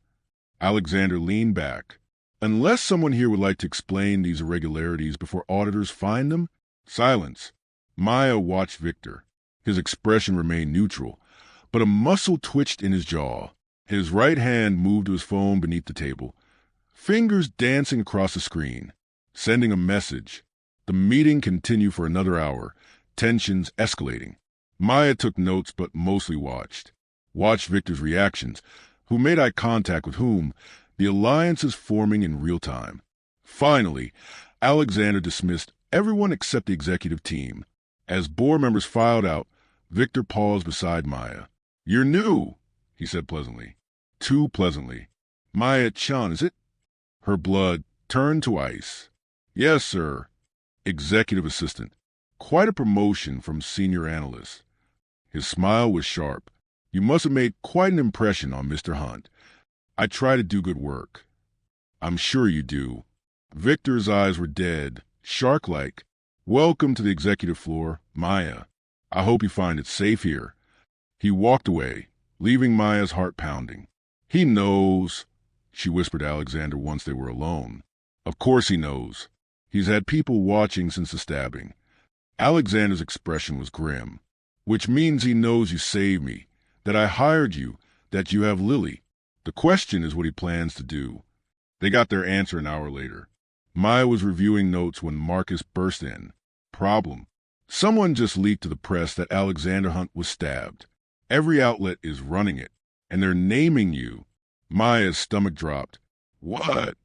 Alexander leaned back. "Unless someone here would like to explain these irregularities before auditors find them?" Silence. Maya watched Victor. His expression remained neutral, but a muscle twitched in his jaw. His right hand moved to his phone beneath the table, fingers dancing across the screen, sending a message. The meeting continued for another hour, tensions escalating. Maya took notes but mostly watched. Watched Victor's reactions, who made eye contact with whom, the alliances forming in real time. Finally, Alexander dismissed everyone except the executive team. As board members filed out, Victor paused beside Maya. "You're new," he said pleasantly. Too pleasantly. "Maya Chun, is it?" Her blood turned to ice. "Yes, sir." Executive assistant. Quite a promotion from senior analyst. His smile was sharp. "You must have made quite an impression on Mr. Hunt. I try to do good work." "I'm sure you do." Victor's eyes were dead, shark-like. "Welcome to the executive floor, Maya. I hope you find it safe here." He walked away, leaving Maya's heart pounding. "He knows," she whispered to Alexander once they were alone. "Of course he knows. He's had people watching since the stabbing." Alexander's expression was grim. "Which means he knows you saved me, that I hired you, that you have Lily. The question is what he plans to do." They got their answer an hour later. Maya was reviewing notes when Marcus burst in. "Problem. Someone just leaked to the press that Alexander Hunt was stabbed. Every outlet is running it, and they're naming you." Maya's stomach dropped. "What?"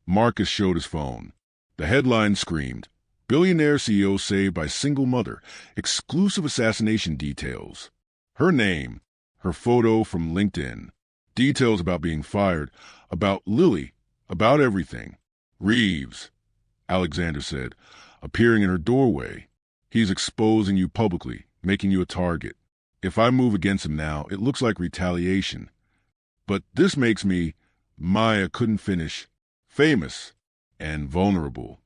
Marcus showed his phone. The headline screamed, "Billionaire CEO saved by single mother. Exclusive assassination details." Her name, her photo from LinkedIn. Details about being fired, about Lily, about everything. "Reeves," Alexander said, appearing in her doorway. "He's exposing you publicly, making you a target. If I move against him now, it looks like retaliation. But this makes me," Maya couldn't finish, "famous and vulnerable."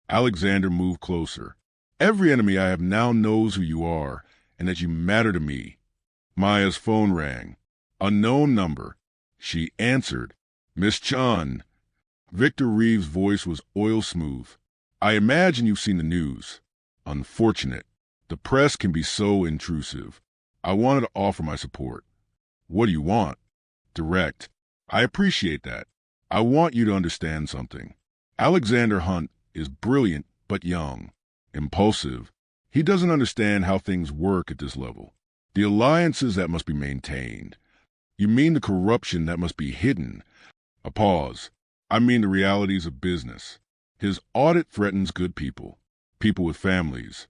Alexander moved closer. "Every enemy I have now knows who you are and that you matter to me." Maya's phone rang. Unknown number. She answered. Miss Chun. Victor Reeves' voice was oil-smooth. I imagine you've seen the news. Unfortunate. The press can be so intrusive. I wanted to offer my support. What do you want? Direct. I appreciate that. I want you to understand something. Alexander Hunt is brilliant but young, impulsive. He doesn't understand how things work at this level. The alliances that must be maintained. You mean the corruption that must be hidden? A pause. I mean the realities of business. His audit threatens good people, people with families.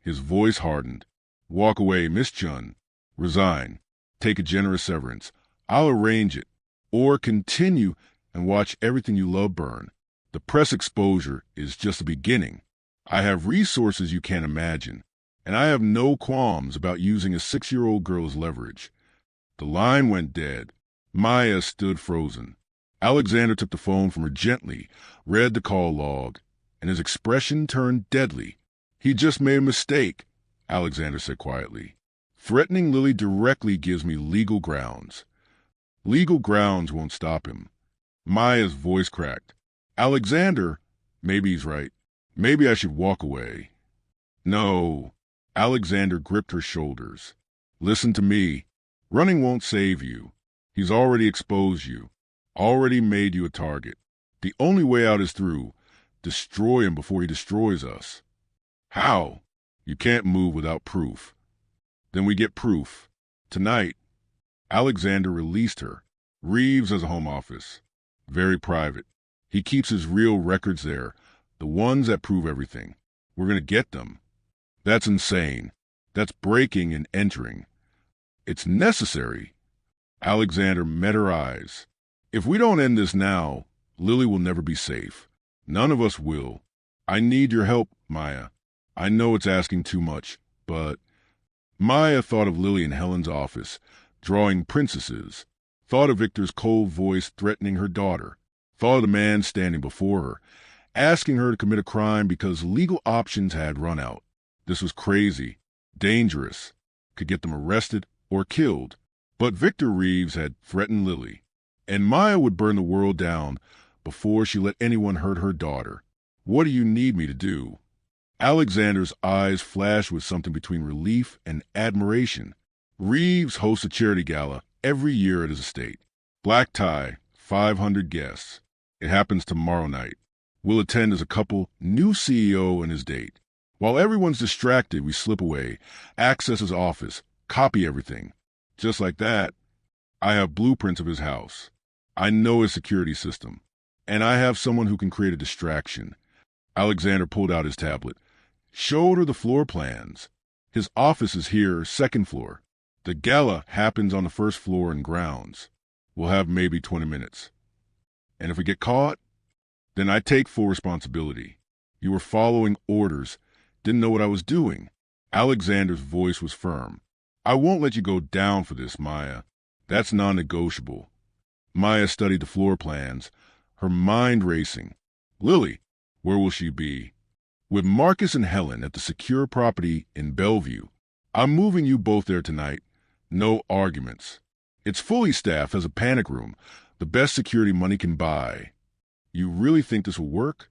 His voice hardened. Walk away, Miss Chun. Resign. Take a generous severance. I'll arrange it. Or continue and watch everything you love burn. The press exposure is just the beginning. I have resources you can't imagine, and I have no qualms about using a 6-year-old girl as leverage. The line went dead. Maya stood frozen. Alexander took the phone from her gently, read the call log, and his expression turned deadly. He just made a mistake, Alexander said quietly. Threatening Lily directly gives me legal grounds. Legal grounds won't stop him. Maya's voice cracked. Alexander, maybe he's right. Maybe I should walk away. No. Alexander gripped her shoulders. Listen to me. Running won't save you. He's already exposed you. Already made you a target. The only way out is through. Destroy him before he destroys us. How? You can't move without proof. Then we get proof. Tonight. Alexander released her. Reeves has a home office. Very private. He keeps his real records there, the ones that prove everything. We're going to get them. That's insane. That's breaking and entering. It's necessary. Alexander met her eyes. If we don't end this now, Lily will never be safe. None of us will. I need your help, Maya. I know it's asking too much, but... Maya thought of Lily in Helen's office, drawing princesses, thought of Victor's cold voice threatening her daughter, thought of the man standing before her, asking her to commit a crime because legal options had run out. This was crazy, dangerous, could get them arrested or killed. But Victor Reeves had threatened Lily, and Maya would burn the world down before she let anyone hurt her daughter. What do you need me to do? Alexander's eyes flashed with something between relief and admiration. Reeves hosts a charity gala every year at his estate. Black tie, 500 guests. It happens tomorrow night. We'll attend as a couple, new CEO and his date. While everyone's distracted, we slip away, access his office, copy everything. Just like that, I have blueprints of his house. I know his security system. And I have someone who can create a distraction. Alexander pulled out his tablet, showed her the floor plans. His office is here, second floor. The gala happens on the first floor and grounds. We'll have maybe 20 minutes. And if we get caught, then I take full responsibility. You were following orders, didn't know what I was doing. Alexander's voice was firm. I won't let you go down for this, Maya. That's non-negotiable. Maya studied the floor plans, her mind racing. Lily, where will she be? With Marcus and Helen at the secure property in Bellevue. I'm moving you both there tonight. No arguments. It's fully staffed as a panic room, the best security money can buy. You really think this will work?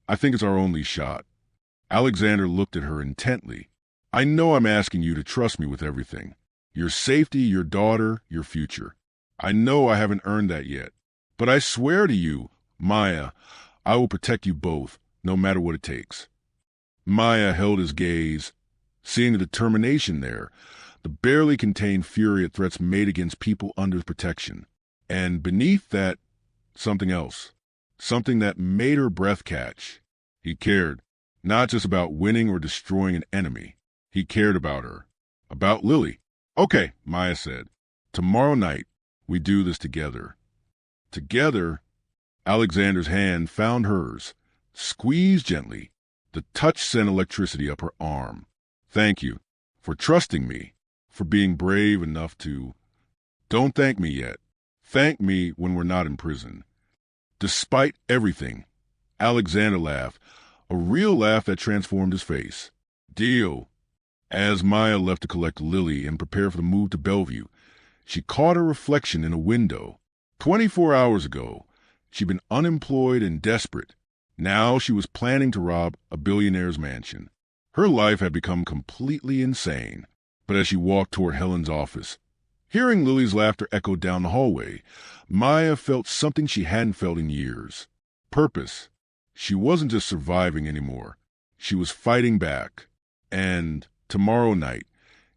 I think it's our only shot. Alexander looked at her intently. I know I'm asking you to trust me with everything. Your safety, your daughter, your future. I know I haven't earned that yet. But I swear to you, Maya, I will protect you both, no matter what it takes. Maya held his gaze, seeing the determination there, the barely contained fury at threats made against people under his protection. And beneath that, something else. Something that made her breath catch. He cared, not just about winning or destroying an enemy. He cared about her. About Lily. Okay, Maya said. Tomorrow night, we do this together. Together, Alexander's hand found hers, squeezed gently. The touch sent electricity up her arm. Thank you for trusting me, for being brave enough to... Don't thank me yet. Thank me when we're not in prison. Despite everything, Alexander laughed, a real laugh that transformed his face. Deal. As Maya left to collect Lily and prepare for the move to Bellevue, She caught her reflection in a window. 24 hours ago, she'd been unemployed and desperate. Now she was planning to rob a billionaire's mansion. Her life had become completely insane. But as she walked toward Helen's office, hearing Lily's laughter echo down the hallway, Maya felt something she hadn't felt in years. Purpose. She wasn't just surviving anymore. She was fighting back. And tomorrow night,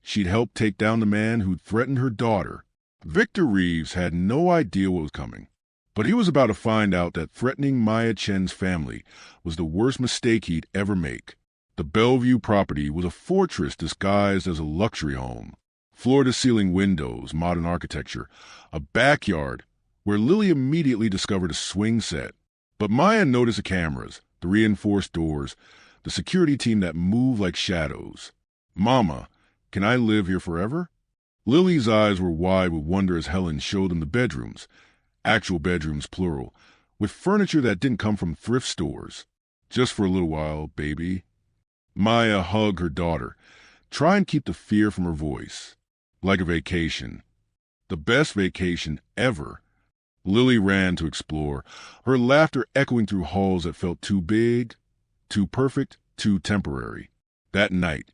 she'd help take down the man who'd threatened her daughter. Victor Reeves had no idea what was coming, but he was about to find out that threatening Maya Chen's family was the worst mistake he'd ever make. The Bellevue property was a fortress disguised as a luxury home. Floor-to-ceiling windows, modern architecture, a backyard where Lily immediately discovered a swing set. But Maya noticed the cameras, the reinforced doors, the security team that moved like shadows. Mama, can I live here forever? Lily's eyes were wide with wonder as Helen showed them the bedrooms, actual bedrooms plural, with furniture that didn't come from thrift stores. Just for a little while, baby. Maya hugged her daughter, trying to keep the fear from her voice. Like a vacation. The best vacation ever. Lily ran to explore, her laughter echoing through halls that felt too big, too perfect, too temporary. That night,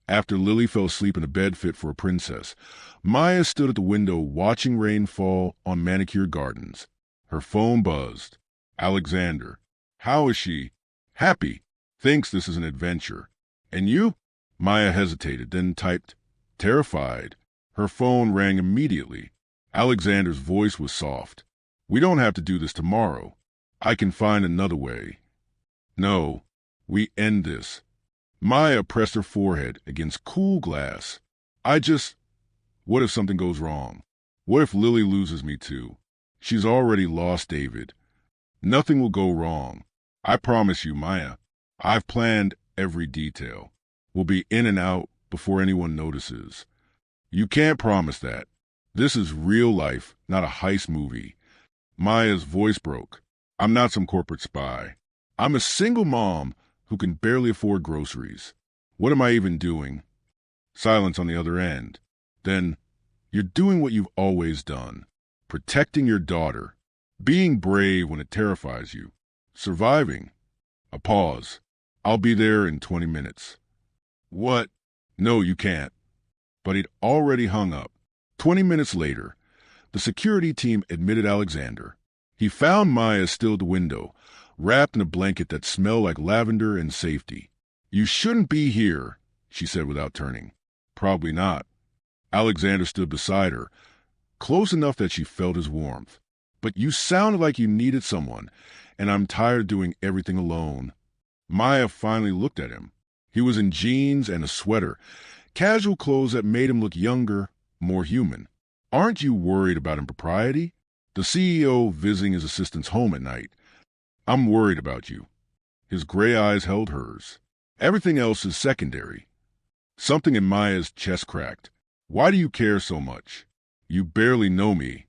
after Lily fell asleep in a bed fit for a princess, Maya stood at the window watching rain fall on manicured gardens. Her phone buzzed. Alexander. How is she? Happy. Thinks this is an adventure. And you? Maya hesitated, then typed, terrified. Her phone rang immediately. Alexander's voice was soft. We don't have to do this tomorrow. I can find another way. No, we end this. Maya pressed her forehead against cool glass. What if something goes wrong? What if Lily loses me too? She's already lost David. Nothing will go wrong. I promise you, Maya. I've planned every detail. We'll be in and out before anyone notices. You can't promise that. This is real life, not a heist movie. Maya's voice broke. I'm not some corporate spy. I'm a single mom who can barely afford groceries. What am I even doing? Silence on the other end. Then, you're doing what you've always done. Protecting your daughter. Being brave when it terrifies you. Surviving. A pause. I'll be there in 20 minutes. What? No, you can't. But he'd already hung up. 20 minutes later, the security team admitted Alexander. He found Maya still at the window, wrapped in a blanket that smelled like lavender and safety. You shouldn't be here, she said without turning. Probably not. Alexander stood beside her, close enough that she felt his warmth. But you sounded like you needed someone, and I'm tired of doing everything alone. Maya finally looked at him. He was in jeans and a sweater, casual clothes that made him look younger, more human. Aren't you worried about impropriety? The CEO visiting his assistant's home at night. I'm worried about you. His gray eyes held hers. Everything else is secondary. Something in Maya's chest cracked. Why do you care so much? You barely know me.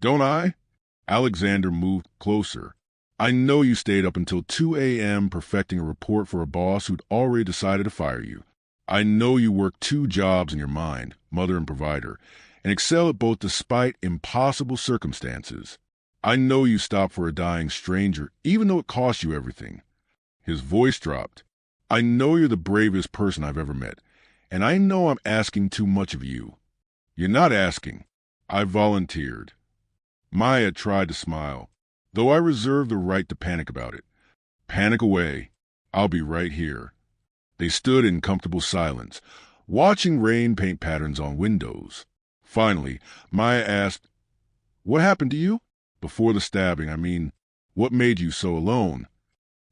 Don't I? Alexander moved closer. I know you stayed up until 2 a.m. perfecting a report for a boss who'd already decided to fire you. I know you work 2 jobs in your mind, mother and provider, and excel at both despite impossible circumstances. I know you stopped for a dying stranger, even though it cost you everything. His voice dropped. I know you're the bravest person I've ever met, and I know I'm asking too much of you. You're not asking. I volunteered. Maya tried to smile, though I reserve the right to panic about it. Panic away. I'll be right here. They stood in comfortable silence, watching rain paint patterns on windows. Finally, Maya asked, What happened to you? Before the stabbing, I mean, what made you so alone?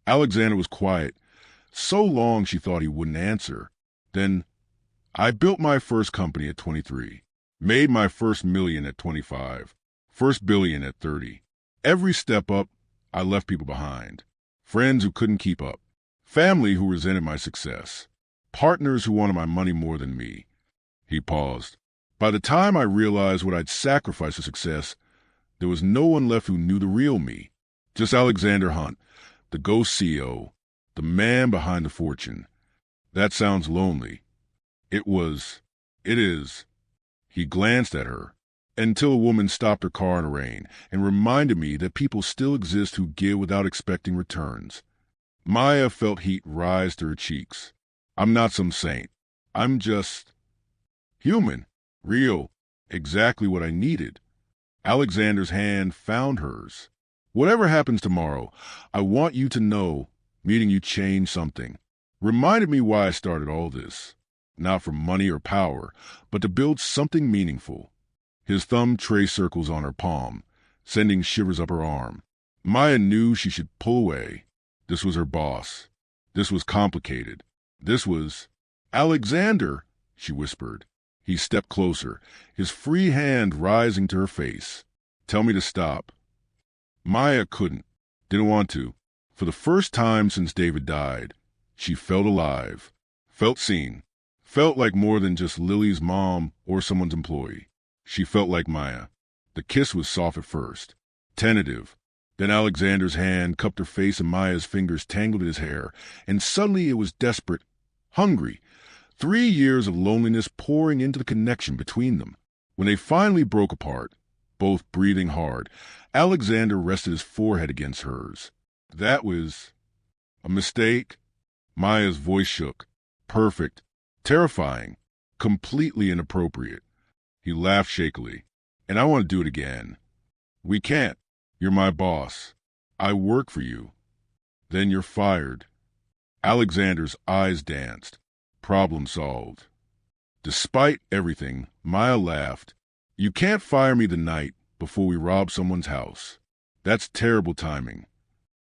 Alexander was quiet, so long she thought he wouldn't answer. Then, I built my first company at 23, made my first million at 25, first billion at 30. Every step up, I left people behind. Friends who couldn't keep up. Family who resented my success. Partners who wanted my money more than me. He paused. By the time I realized what I'd sacrificed for success, there was no one left who knew the real me. Just Alexander Hunt, the ghost CEO, the man behind the fortune. That sounds lonely. It is. He glanced at her. Until a woman stopped her car in the rain and reminded me that people still exist who give without expecting returns. Maya felt heat rise to her cheeks. I'm not some saint. I'm just human, real, exactly what I needed. Alexander's hand found hers. Whatever happens tomorrow, I want you to know meeting you changed something. Reminded me why I started all this. Not for money or power, but to build something meaningful. His thumb traced circles on her palm, sending shivers up her arm. Maya knew she should pull away. This was her boss. This was complicated. This was Alexander, she whispered. He stepped closer, his free hand rising to her face. Tell me to stop. Maya couldn't, didn't want to. For the first time since David died, she felt alive, felt seen, felt like more than just Lily's mom or someone's employee. She felt like Maya. The kiss was soft at first, tentative. Then Alexander's hand cupped her face and Maya's fingers tangled in his hair, and suddenly it was desperate, hungry. 3 years of loneliness pouring into the connection between them. When they finally broke apart, both breathing hard, Alexander rested his forehead against hers. That was a mistake. Maya's voice shook. Perfect, terrifying, completely inappropriate. He laughed shakily. And I want to do it again. We can't. You're my boss. I work for you. Then you're fired. Alexander's eyes danced. Problem solved. Despite everything, Maya laughed. You can't fire me the night before we rob someone's house. That's terrible timing.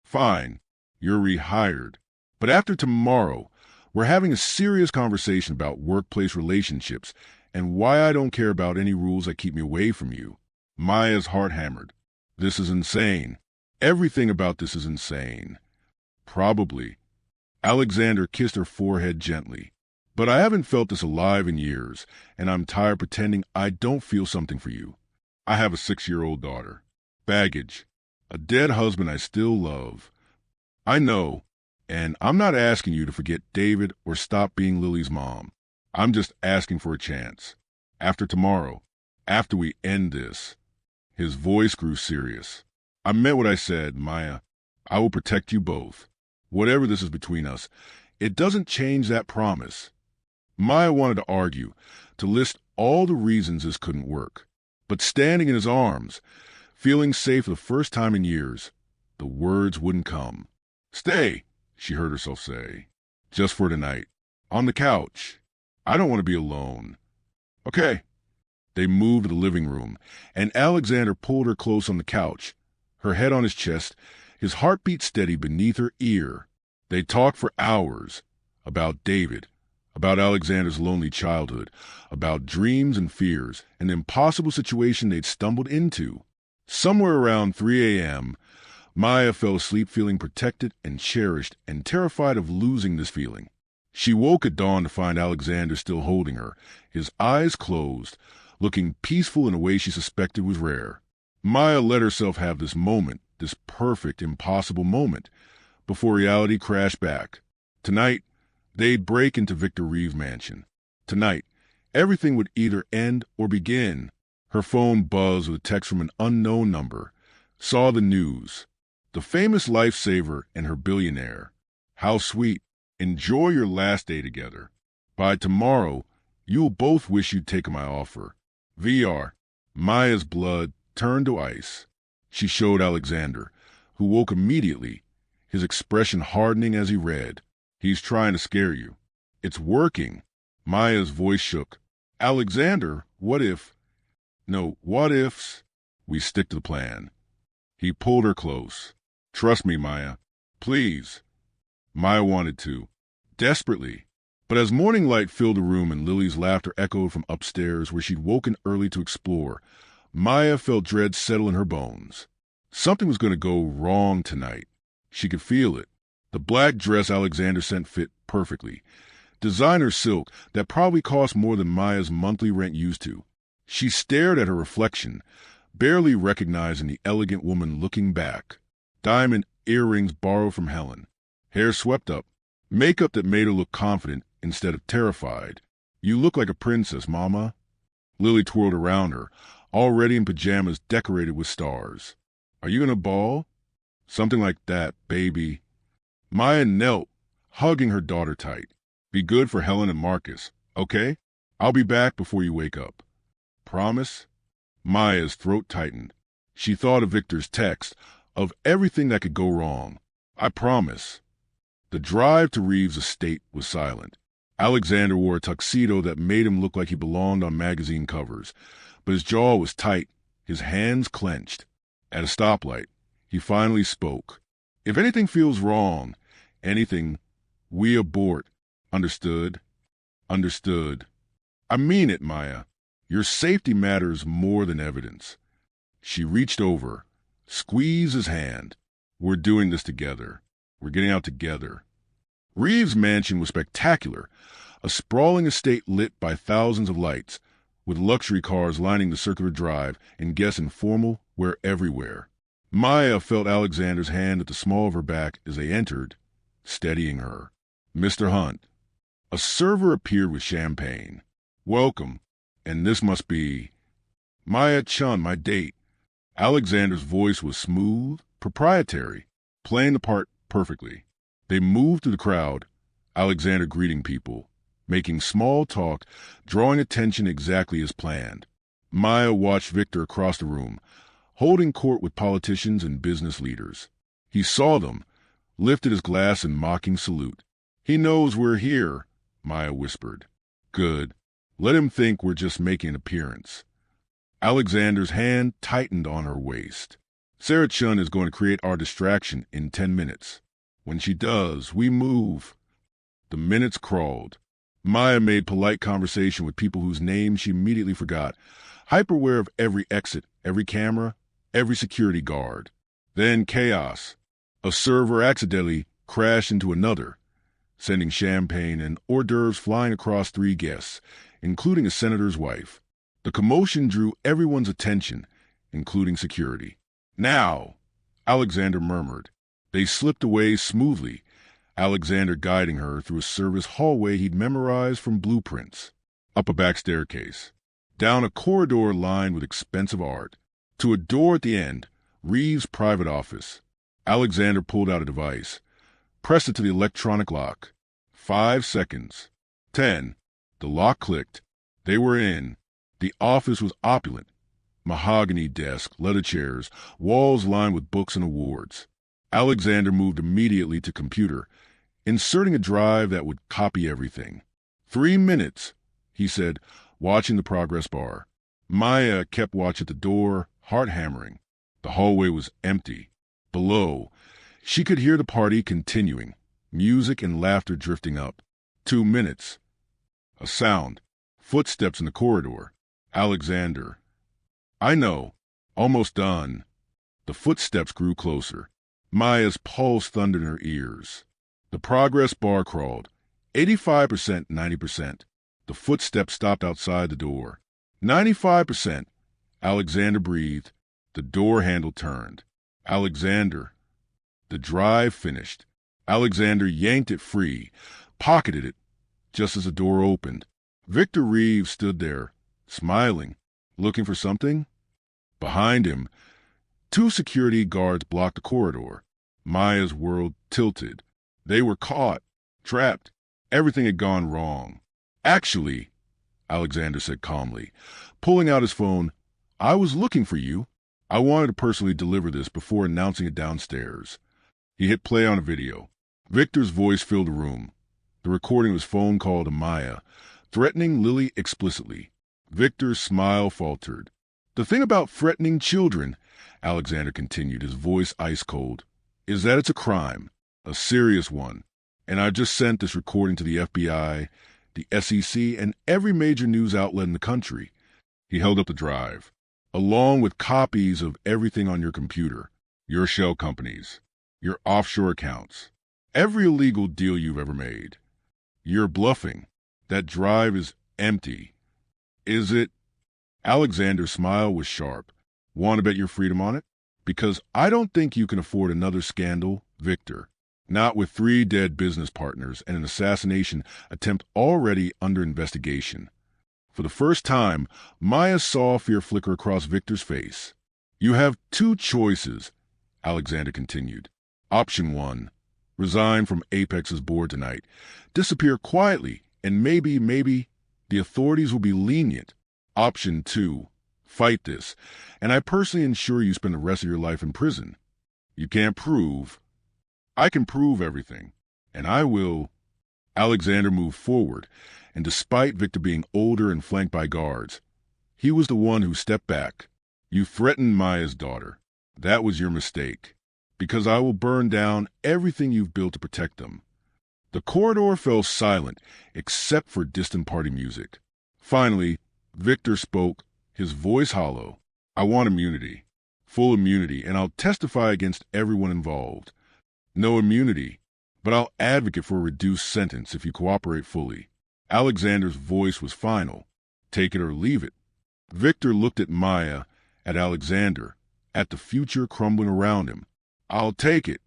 Fine, you're rehired. But after tomorrow, we're having a serious conversation about workplace relationships and why I don't care about any rules that keep me away from you. Maya's heart hammered. This is insane. Everything about this is insane. Probably. Alexander kissed her forehead gently. But I haven't felt this alive in years, and I'm tired pretending I don't feel something for you. I have a 6-year-old daughter. Baggage. A dead husband I still love. I know, and I'm not asking you to forget David or stop being Lily's mom. I'm just asking for a chance. After tomorrow, after we end this. His voice grew serious. I meant what I said, Maya. I will protect you both. Whatever this is between us, it doesn't change that promise. Maya wanted to argue, to list all the reasons this couldn't work. But standing in his arms, feeling safe for the first time in years, the words wouldn't come. Stay, she heard herself say. Just for tonight. On the couch. I don't want to be alone. Okay. They moved to the living room, and Alexander pulled her close on the couch, her head on his chest, his heartbeat steady beneath her ear. They talked for hours about David, about Alexander's lonely childhood, about dreams and fears, an impossible situation they'd stumbled into. Somewhere around 3 a.m., Maya fell asleep feeling protected and cherished and terrified of losing this feeling. She woke at dawn to find Alexander still holding her, his eyes closed, looking peaceful in a way she suspected was rare. Maya let herself have this moment, this perfect, impossible moment, before reality crashed back. Tonight, they'd break into Victor Reeve's mansion. Tonight, everything would either end or begin. Her phone buzzed with a text from an unknown number. Saw the news. The famous lifesaver and her billionaire. How sweet. Enjoy your last day together. By tomorrow, you'll both wish you'd taken my offer. VR. Maya's blood turned to ice. She showed Alexander, who woke immediately, his expression hardening as he read. He's trying to scare you. It's working. Maya's voice shook. Alexander, what if... No, what ifs? We stick to the plan. He pulled her close. Trust me, Maya. Please. Maya wanted to. Desperately. But as morning light filled the room and Lily's laughter echoed from upstairs where she'd woken early to explore, Maya felt dread settle in her bones. Something was going to go wrong tonight. She could feel it. The black dress Alexander sent fit perfectly. Designer silk that probably cost more than Maya's monthly rent used to. She stared at her reflection, barely recognizing the elegant woman looking back. Diamond earrings borrowed from Helen. Hair swept up. Makeup that made her look confident instead of terrified. You look like a princess, Mama. Lily twirled around her, already in pajamas decorated with stars. Are you gonna ball? Something like that, baby. Maya knelt, hugging her daughter tight. Be good for Helen and Marcus, okay? I'll be back before you wake up. Promise? Maya's throat tightened. She thought of Victor's text, of everything that could go wrong. I promise. The drive to Reeves' estate was silent. Alexander wore a tuxedo that made him look like he belonged on magazine covers, but his jaw was tight, his hands clenched. At a stoplight, he finally spoke. If anything feels wrong, anything, we abort. Understood? Understood. I mean it, Maya. Your safety matters more than evidence. She reached over, squeezed his hand. We're doing this together. We're getting out together. Reeves' mansion was spectacular, a sprawling estate lit by thousands of lights, with luxury cars lining the circular drive and guests in formal wear everywhere. Maya felt Alexander's hand at the small of her back as they entered, steadying her. Mr. Hunt. A server appeared with champagne. Welcome, and this must be Maya Chun, my date. Alexander's voice was smooth, proprietary, playing the part perfectly. They moved through the crowd, Alexander greeting people, making small talk, drawing attention exactly as planned. Maya watched Victor across the room, holding court with politicians and business leaders. He saw them, lifted his glass in mocking salute. He knows we're here, Maya whispered. Good. Let him think we're just making an appearance. Alexander's hand tightened on her waist. Sarah Chun is going to create our distraction in 10 minutes. When she does, we move. The minutes crawled. Maya made polite conversation with people whose names she immediately forgot, hyper-aware of every exit, every camera, every security guard. Then chaos. A server accidentally crashed into another, sending champagne and hors d'oeuvres flying across 3 guests, including a senator's wife. The commotion drew everyone's attention, including security. Now, Alexander murmured. They slipped away smoothly, Alexander guiding her through a service hallway he'd memorized from blueprints. Up a back staircase, down a corridor lined with expensive art, to a door at the end, Reeves' private office. Alexander pulled out a device, pressed it to the electronic lock. 5 seconds. 10. The lock clicked. They were in. The office was opulent. Mahogany desk, leather chairs, walls lined with books and awards. Alexander moved immediately to computer, inserting a drive that would copy everything. 3 minutes, he said, watching the progress bar. Maya kept watch at the door, heart hammering. The hallway was empty. Below, she could hear the party continuing, music and laughter drifting up. 2 minutes. A sound. Footsteps in the corridor. Alexander. I know. Almost done. The footsteps grew closer. Maya's pulse thundered in her ears. The progress bar crawled. 85%, 90%. The footsteps stopped outside the door. 95%. Alexander breathed. The door handle turned. Alexander. The drive finished. Alexander yanked it free, pocketed it, just as the door opened. Victor Reeves stood there, smiling, looking for something. Behind him, 2 security guards blocked the corridor. Maya's world tilted. They were caught, trapped. Everything had gone wrong. Actually, Alexander said calmly, pulling out his phone, I was looking for you. I wanted to personally deliver this before announcing it downstairs. He hit play on a video. Victor's voice filled the room. The recording of his phone call to Maya, threatening Lily explicitly. Victor's smile faltered. The thing about threatening children, Alexander continued, his voice ice cold, is that it's a crime, a serious one. And I just sent this recording to the FBI, the SEC, and every major news outlet in the country. He held up the drive, along with copies of everything on your computer, your shell companies, your offshore accounts, every illegal deal you've ever made. You're bluffing. That drive is empty. Is it? Alexander's smile was sharp. Want to bet your freedom on it? Because I don't think you can afford another scandal, Victor. Not with 3 dead business partners and an assassination attempt already under investigation. For the first time, Maya saw fear flicker across Victor's face. You have two choices, Alexander continued. Option 1. Resign from Apex's board tonight. Disappear quietly, and maybe, the authorities will be lenient. Option 2. Fight this, and I personally ensure you spend the rest of your life in prison. You can't prove. I can prove everything, and I will. Alexander moved forward, and despite Victor being older and flanked by guards, he was the one who stepped back. You threatened Maya's daughter. That was your mistake, because I will burn down everything you've built to protect them. The corridor fell silent, except for distant party music. Finally, Victor spoke, his voice hollow. I want immunity, full immunity, and I'll testify against everyone involved. No immunity, but I'll advocate for a reduced sentence if you cooperate fully. Alexander's voice was final. Take it or leave it. Victor looked at Maya, at Alexander, at the future crumbling around him. I'll take it.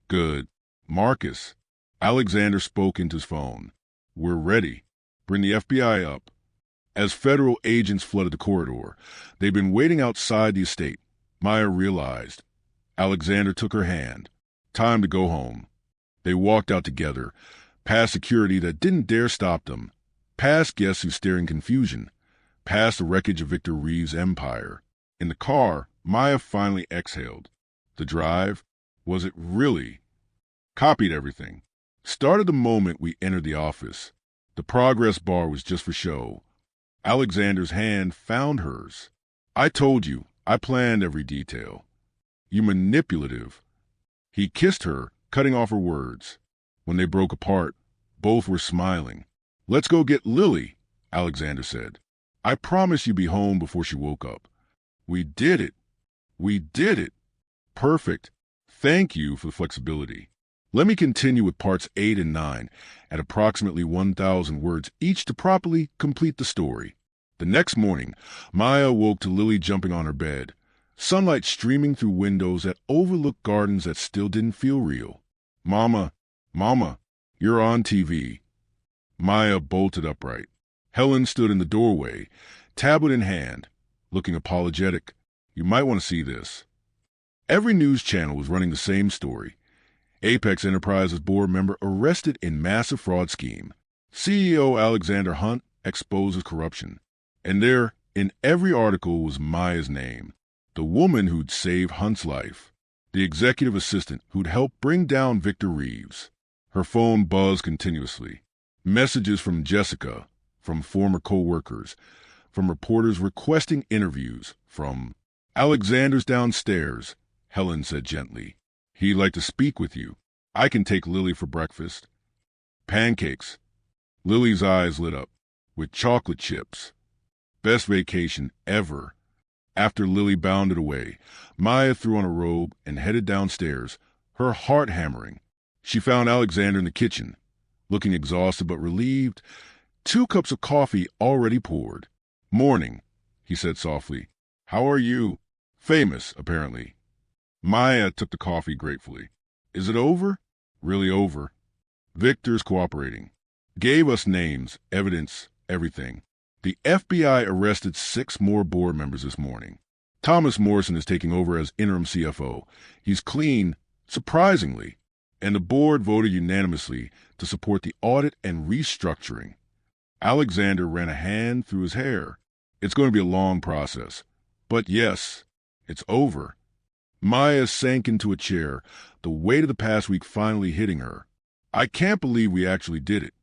Good. Marcus. Alexander spoke into his phone. We're ready. Bring the FBI up. As federal agents flooded the corridor, they'd been waiting outside the estate. Maya realized. Alexander took her hand. Time to go home. They walked out together, past security that didn't dare stop them, past guests who stared in confusion, past the wreckage of Victor Reeves' empire. In the car, Maya finally exhaled. The drive, was it really? Copied everything. Started the moment we entered the office. The progress bar was just for show. Alexander's hand found hers. I told you, I planned every detail. You manipulative. He kissed her, cutting off her words. When they broke apart, both were smiling. Let's go get Lily, Alexander said. I promised you'd be home before she woke up. We did it. We did it. Perfect. Thank you for the flexibility. Let me continue with parts 8 and 9 at approximately 1,000 words each to properly complete the story. The next morning, Maya woke to Lily jumping on her bed, sunlight streaming through windows that overlooked gardens that still didn't feel real. Mama, you're on TV. Maya bolted upright. Helen stood in the doorway, tablet in hand, looking apologetic. You might want to see this. Every news channel was running the same story. Apex Enterprises board member arrested in massive fraud scheme. CEO Alexander Hunt exposes corruption. And there, in every article, was Maya's name. The woman who'd saved Hunt's life. The executive assistant who'd helped bring down Victor Reeves. Her phone buzzed continuously. Messages from Jessica, from former co-workers, from reporters requesting interviews, from Alexander's downstairs, Helen said gently. He'd like to speak with you. I can take Lily for breakfast. Pancakes. Lily's eyes lit up. With chocolate chips. Best vacation ever. After Lily bounded away, Maya threw on a robe and headed downstairs, her heart hammering. She found Alexander in the kitchen, looking exhausted but relieved, 2 cups of coffee already poured. Morning, he said softly. How are you? Famous, apparently. Maya took the coffee gratefully. Is it over? Really over. Victor's cooperating. Gave us names, evidence, everything. The FBI arrested 6 more board members this morning. Thomas Morrison is taking over as interim CFO. He's clean, surprisingly, and the board voted unanimously to support the audit and restructuring. Alexander ran a hand through his hair. It's going to be a long process. But yes, it's over. Maya sank into a chair, the weight of the past week finally hitting her. I can't believe we actually did it.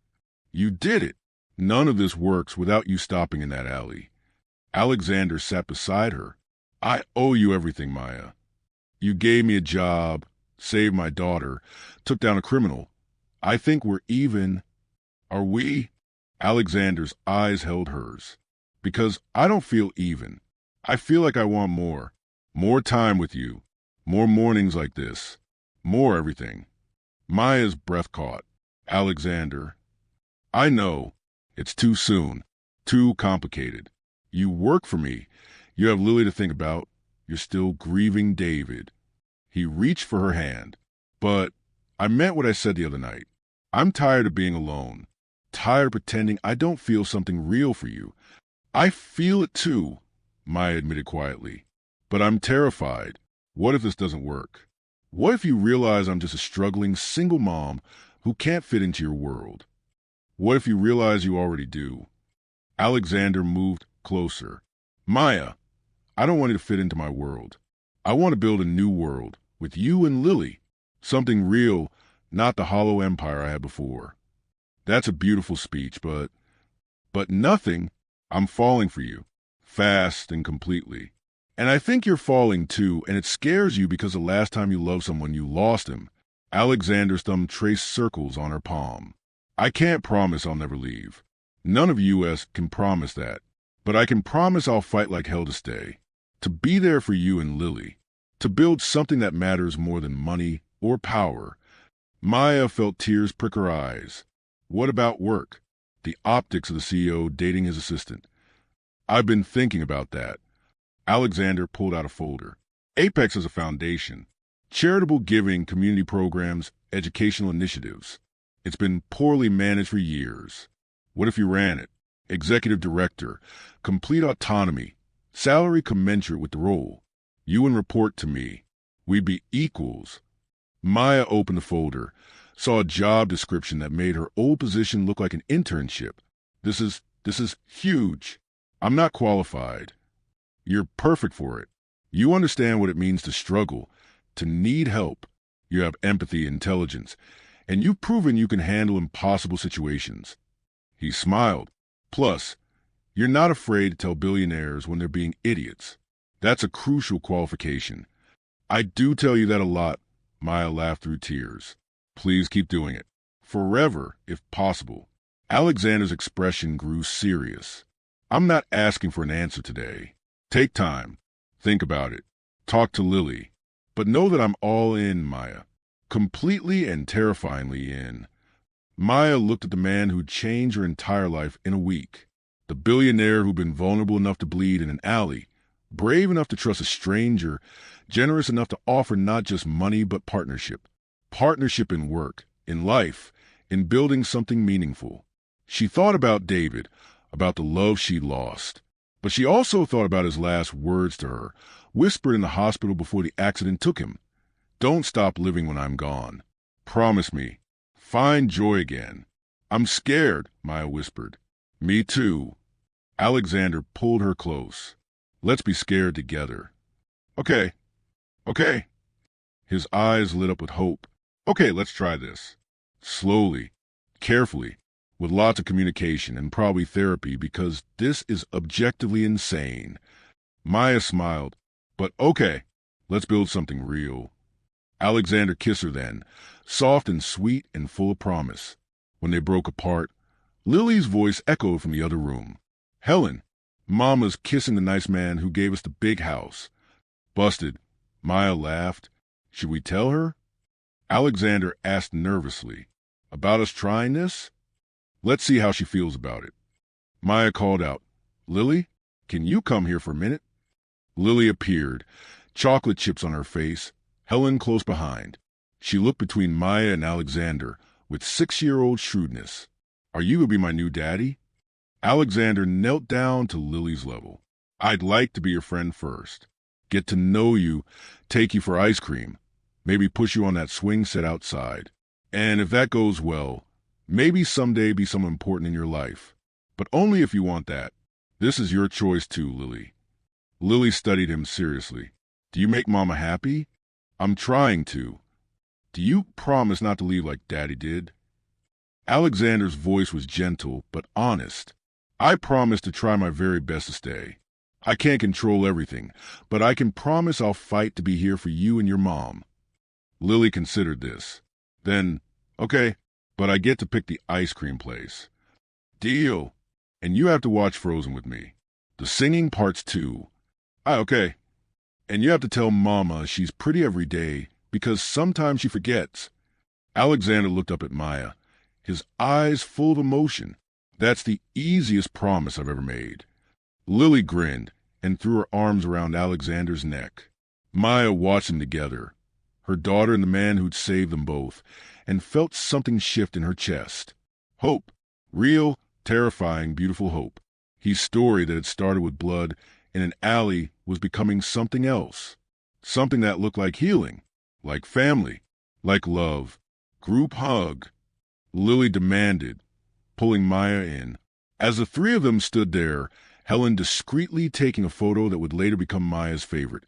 You did it. None of this works without you stopping in that alley. Alexander sat beside her. I owe you everything, Maya. You gave me a job, saved my daughter, took down a criminal. I think we're even. Are we? Alexander's eyes held hers. Because I don't feel even. I feel like I want more. More time with you. More mornings like this. More everything. Maya's breath caught. Alexander. I know. It's too soon. Too complicated. You work for me. You have Lily to think about. You're still grieving David. He reached for her hand. But I meant what I said the other night. I'm tired of being alone. Tired of pretending I don't feel something real for you. I feel it too, Maya admitted quietly. But I'm terrified. What if this doesn't work? What if you realize I'm just a struggling single mom who can't fit into your world? What if you realize you already do? Alexander moved closer. Maya, I don't want you to fit into my world. I want to build a new world with you and Lily. Something real, not the hollow empire I had before. That's a beautiful speech, but nothing. I'm falling for you, fast and completely. And I think you're falling too, and it scares you because the last time you loved someone, you lost him. Alexander's thumb traced circles on her palm. I can't promise I'll never leave. None of us can promise that. But I can promise I'll fight like hell to stay. To be there for you and Lily. To build something that matters more than money or power. Maya felt tears prick her eyes. What about work? The optics of the CEO dating his assistant. I've been thinking about that. Alexander pulled out a folder. Apex is a foundation. Charitable giving, community programs, educational initiatives. It's been poorly managed for years. What if you ran it? Executive director, complete autonomy, salary commensurate with the role. You and report to me. We'd be equals. Maya opened the folder, saw a job description that made her old position look like an internship. This is huge. I'm not qualified. You're perfect for it. You understand what it means to struggle, to need help. You have empathy, intelligence, and you've proven you can handle impossible situations. He smiled. Plus, you're not afraid to tell billionaires when they're being idiots. That's a crucial qualification. I do tell you that a lot. Maya laughed through tears. Please keep doing it. Forever, if possible. Alexander's expression grew serious. I'm not asking for an answer today. Take time. Think about it. Talk to Lily. But know that I'm all in, Maya. Completely and terrifyingly in. Maya looked at the man who'd changed her entire life in a week. The billionaire who'd been vulnerable enough to bleed in an alley, brave enough to trust a stranger, generous enough to offer not just money but partnership. Partnership in work, in life, in building something meaningful. She thought about David, about the love she'd lost. But she also thought about his last words to her, whispered in the hospital before the accident took him. Don't stop living when I'm gone. Promise me. Find joy again. I'm scared, Maya whispered. Me too. Alexander pulled her close. Let's be scared together. Okay. His eyes lit up with hope. Okay, let's try this. Slowly, carefully, with lots of communication and probably therapy because this is objectively insane. Maya smiled. But okay, let's build something real. Alexander kissed her then, soft and sweet and full of promise. When they broke apart, Lily's voice echoed from the other room. Helen, Mama's kissing the nice man who gave us the big house. Busted. Maya laughed. Should we tell her? Alexander asked nervously. About us trying this? Let's see how she feels about it. Maya called out, Lily, can you come here for a minute? Lily appeared, chocolate chips on her face, Helen close behind. She looked between Maya and Alexander with 6-year-old shrewdness. Are you going to be my new daddy? Alexander knelt down to Lily's level. I'd like to be your friend first. Get to know you, take you for ice cream, maybe push you on that swing set outside. And if that goes well, maybe someday be someone important in your life. But only if you want that. This is your choice too, Lily. Lily studied him seriously. Do you make Mama happy? I'm trying to. Do you promise not to leave like Daddy did? Alexander's voice was gentle but honest. I promise to try my very best to stay. I can't control everything, but I can promise I'll fight to be here for you and your mom. Lily considered this. Then, okay, but I get to pick the ice cream place. Deal. And you have to watch Frozen with me. The singing parts too. Okay. And you have to tell Mama she's pretty every day because sometimes she forgets. Alexander looked up at Maya, his eyes full of emotion. That's the easiest promise I've ever made. Lily grinned and threw her arms around Alexander's neck. Maya watched them together, her daughter and the man who'd saved them both, and felt something shift in her chest. Hope. Real, terrifying, beautiful hope. His story that had started with blood in an alley was becoming something else. Something that looked like healing, like family, like love. Group hug, Lily demanded, pulling Maya in. As the three of them stood there, Helen discreetly taking a photo that would later become Maya's favorite,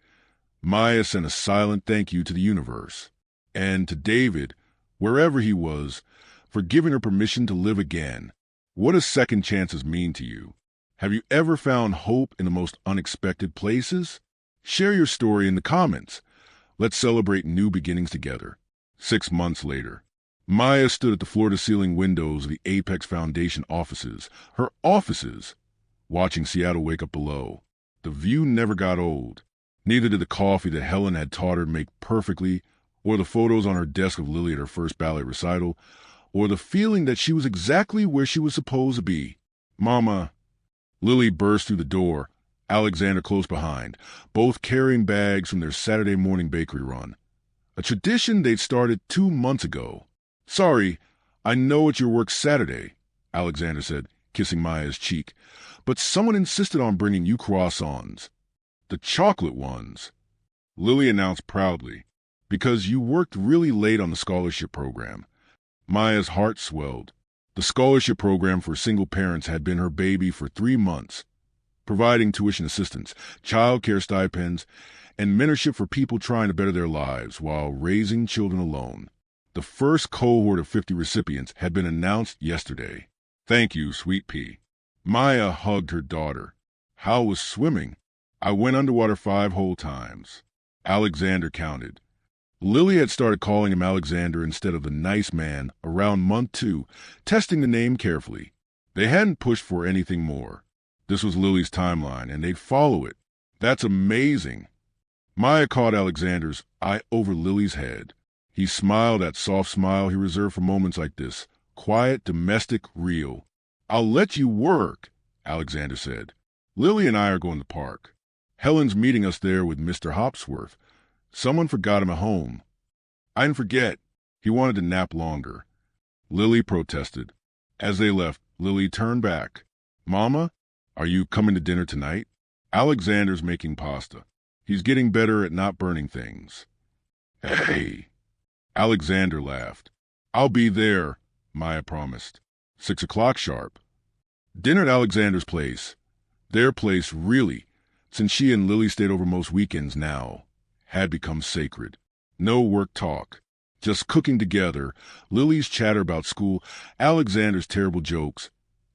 Maya sent a silent thank you to the universe, and to David, wherever he was, for giving her permission to live again. What does second chances mean to you? Have you ever found hope in the most unexpected places? Share your story in the comments. Let's celebrate new beginnings together. 6 months later, Maya stood at the floor-to-ceiling windows of the Apex Foundation offices, her offices, watching Seattle wake up below. The view never got old. Neither did the coffee that Helen had taught her to make perfectly, or the photos on her desk of Lily at her first ballet recital, or the feeling that she was exactly where she was supposed to be. Mama. Lily burst through the door, Alexander close behind, both carrying bags from their Saturday morning bakery run. A tradition they'd started 2 months ago. Sorry, I know it's your work Saturday, Alexander said, kissing Maya's cheek, but someone insisted on bringing you croissants. The chocolate ones, Lily announced proudly, because you worked really late on the scholarship program. Maya's heart swelled. The scholarship program for single parents had been her baby for 3 months, providing tuition assistance, child care stipends, and mentorship for people trying to better their lives while raising children alone. The first cohort of 50 recipients had been announced yesterday. Thank you, sweet pea. Maya hugged her daughter. How was swimming? I went underwater 5 whole times. Alexander counted. Lily had started calling him Alexander instead of the nice man around month 2, testing the name carefully. They hadn't pushed for anything more. This was Lily's timeline, and they'd follow it. That's amazing. Maya caught Alexander's eye over Lily's head. He smiled that soft smile he reserved for moments like this. Quiet, domestic, real. I'll let you work, Alexander said. Lily and I are going to the park. Helen's meeting us there with Mr. Hopsworth. Someone forgot him at home. I didn't forget. He wanted to nap longer. Lily protested. As they left, Lily turned back. Mama, are you coming to dinner tonight? Alexander's making pasta. He's getting better at not burning things. Hey! Alexander laughed. I'll be there, Maya promised. 6 o'clock sharp. Dinner at Alexander's place. Their place, really, since she and Lily stayed over most weekends now, had become sacred. No work talk. Just cooking together, Lily's chatter about school, Alexander's terrible jokes,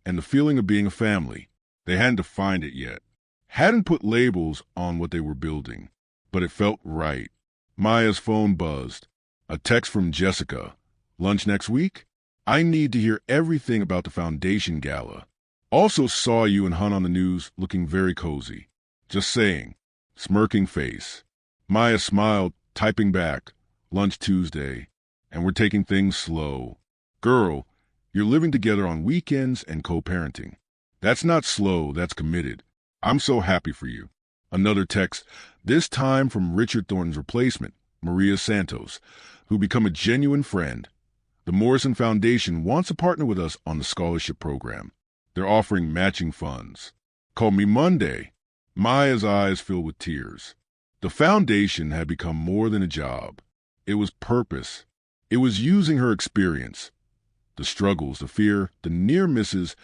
and the feeling of being a family. They hadn't defined it yet. Hadn't put labels on what they were building. But it felt right. Maya's phone buzzed. A text from Jessica. Lunch next week? I need to hear everything about the foundation gala. Also saw you and Hun on the news looking very cozy. Just saying. Smirking face. Maya smiled, typing back. Lunch Tuesday. And we're taking things slow. Girl, you're living together on weekends and co-parenting. That's not slow, that's committed. I'm so happy for you. Another text, this time from Richard Thornton's replacement, Maria Santos, who become a genuine friend. The Morrison Foundation wants to partner with us on the scholarship program. They're offering matching funds. Call me Monday. Maya's eyes filled with tears. The foundation had become more than a job. It was purpose. It was using her experience, the struggles, the fear, the near misses,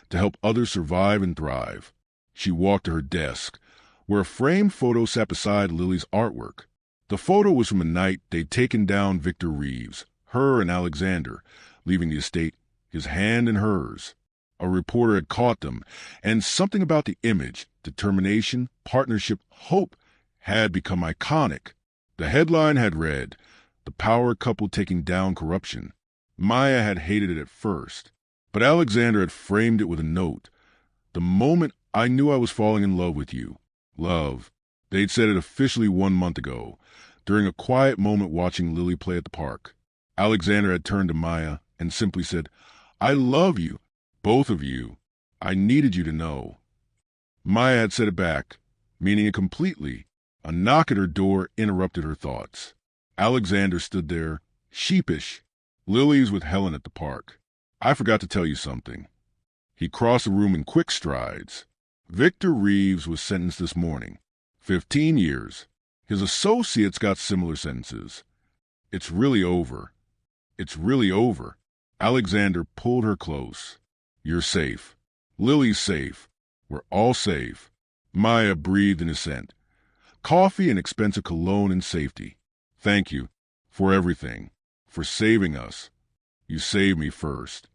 to help others survive and thrive. She walked to her desk, where a framed photo sat beside Lily's artwork. The photo was from a night they'd taken down Victor Reeves, her and Alexander, leaving the estate, his hand in hers. A reporter had caught them, and something about the image, determination, partnership, hope, had become iconic. The headline had read, "The Power Couple Taking Down Corruption." Maya had hated it at first, but Alexander had framed it with a note. The moment I knew I was falling in love with you. Love. They'd said it officially 1 month ago, during a quiet moment watching Lily play at the park. Alexander had turned to Maya and simply said, I love you, both of you. I needed you to know. Maya had said it back, meaning it completely. A knock at her door interrupted her thoughts. Alexander stood there, sheepish. Lily's with Helen at the park. I forgot to tell you something. He crossed the room in quick strides. Victor Reeves was sentenced this morning. 15 years. His associates got similar sentences. It's really over. It's really over. Alexander pulled her close. You're safe. Lily's safe. We're all safe. Maya breathed in assent. Coffee and expensive cologne and safety. Thank you. For everything. For saving us. You saved me first.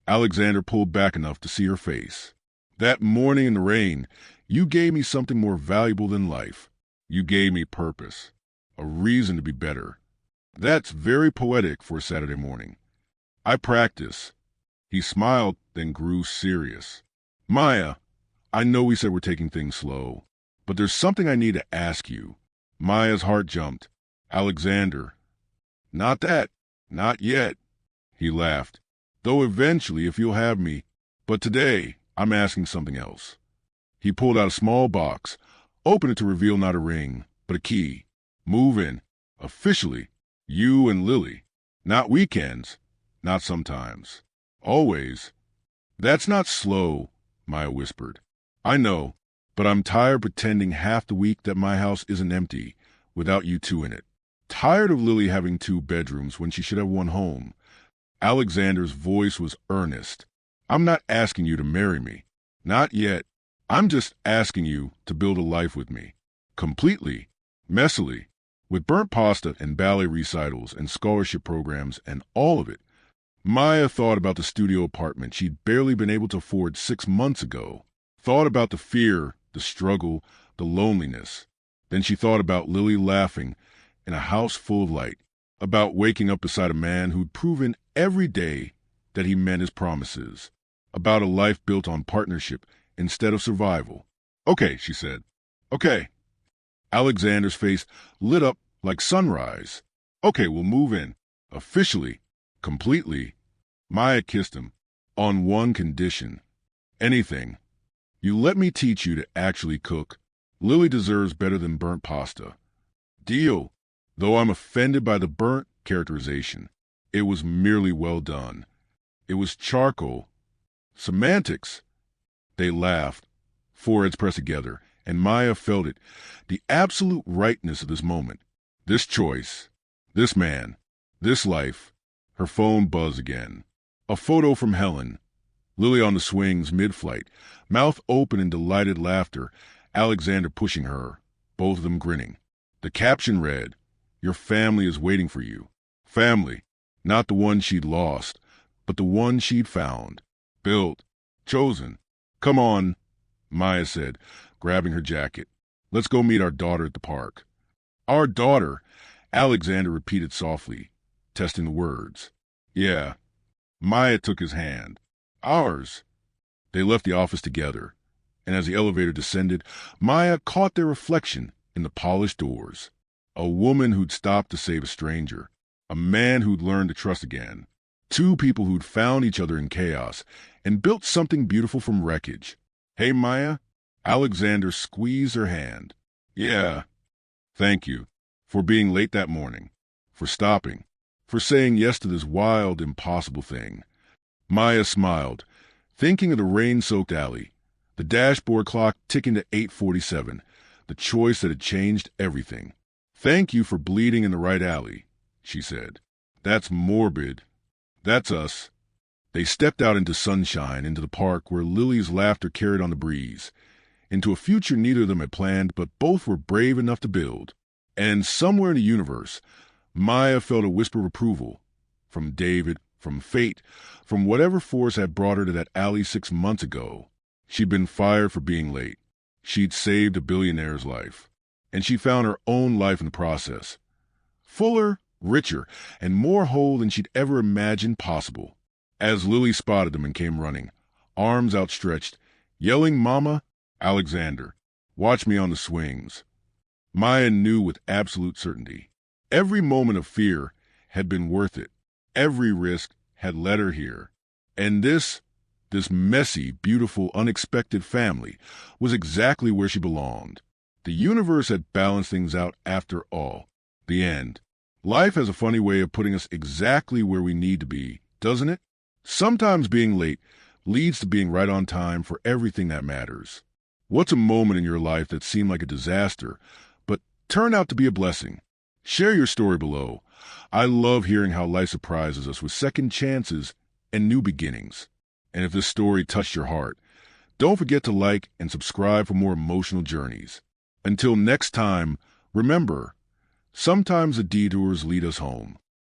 Alexander pulled back enough to see her face. That morning in the rain, you gave me something more valuable than life. You gave me purpose. A reason to be better. That's very poetic for a Saturday morning. I practice. He smiled, then grew serious. Maya, I know we said we're taking things slow, but there's something I need to ask you. Maya's heart jumped. Alexander. Not that. Not yet. He laughed. Though eventually, if you'll have me. But today, I'm asking something else. He pulled out a small box, opened it to reveal not a ring, but a key. Move in. Officially. You and Lily. Not weekends. Not sometimes. Always. That's not slow, Maya whispered. I know, but I'm tired pretending half the week that my house isn't empty without you two in it. Tired of Lily having 2 bedrooms when she should have 1 home. Alexander's voice was earnest. I'm not asking you to marry me. Not yet. I'm just asking you to build a life with me. Completely. Messily. With burnt pasta and ballet recitals and scholarship programs and all of it. Maya thought about the studio apartment she'd barely been able to afford 6 months ago. Thought about the fear, the struggle, the loneliness. Then she thought about Lily laughing in a house full of light. About waking up beside a man who'd proven every day that he meant his promises. About a life built on partnership instead of survival. Okay, she said. Okay. Alexander's face lit up like sunrise. Okay, we'll move in. Officially. Completely. Maya kissed him. On one condition. Anything. You let me teach you to actually cook. Lily deserves better than burnt pasta. Deal. Though I'm offended by the burnt characterization. It was merely well done. It was charcoal. Semantics. They laughed. Foreheads pressed together, and Maya felt it. The absolute rightness of this moment. This choice. This man. This life. Her phone buzzed again. A photo from Helen. Lily on the swings mid-flight, mouth open in delighted laughter, Alexander pushing her, both of them grinning. The caption read, Your family is waiting for you. Family. Not the one she'd lost, but the one she'd found. Built. Chosen. Come on, Maya said, grabbing her jacket. Let's go meet our daughter at the park. Our daughter, Alexander repeated softly, testing the words. Yeah. Maya took his hand. Ours. They left the office together, and as the elevator descended, Maya caught their reflection in the polished doors. A woman who'd stopped to save a stranger. A man who'd learned to trust again. 2 people who'd found each other in chaos and built something beautiful from wreckage. Hey, Maya? Alexander squeezed her hand. Yeah. Thank you. For being late that morning. For stopping. For saying yes to this wild, impossible thing. Maya smiled, thinking of the rain-soaked alley, the dashboard clock ticking to 8:47, the choice that had changed everything. Thank you for bleeding in the right alley, she said. That's morbid. That's us. They stepped out into sunshine, into the park where Lily's laughter carried on the breeze, into a future neither of them had planned, but both were brave enough to build. And somewhere in the universe, Maya felt a whisper of approval. From David, from fate, from whatever force had brought her to that alley 6 months ago. She'd been fired for being late. She'd saved a billionaire's life. And she found her own life in the process. Fuller, richer, and more whole than she'd ever imagined possible. As Lily spotted them and came running, arms outstretched, yelling, Mama, Alexander, watch me on the swings. Maya knew with absolute certainty. Every moment of fear had been worth it. Every risk had led her here. And this messy, beautiful, unexpected family was exactly where she belonged. The universe had balanced things out after all. The end. Life has a funny way of putting us exactly where we need to be, doesn't it? Sometimes being late leads to being right on time for everything that matters. What's a moment in your life that seemed like a disaster, but turned out to be a blessing? Share your story below. I love hearing how life surprises us with second chances and new beginnings. And if this story touched your heart, don't forget to like and subscribe for more emotional journeys. Until next time, remember, sometimes the detours lead us home.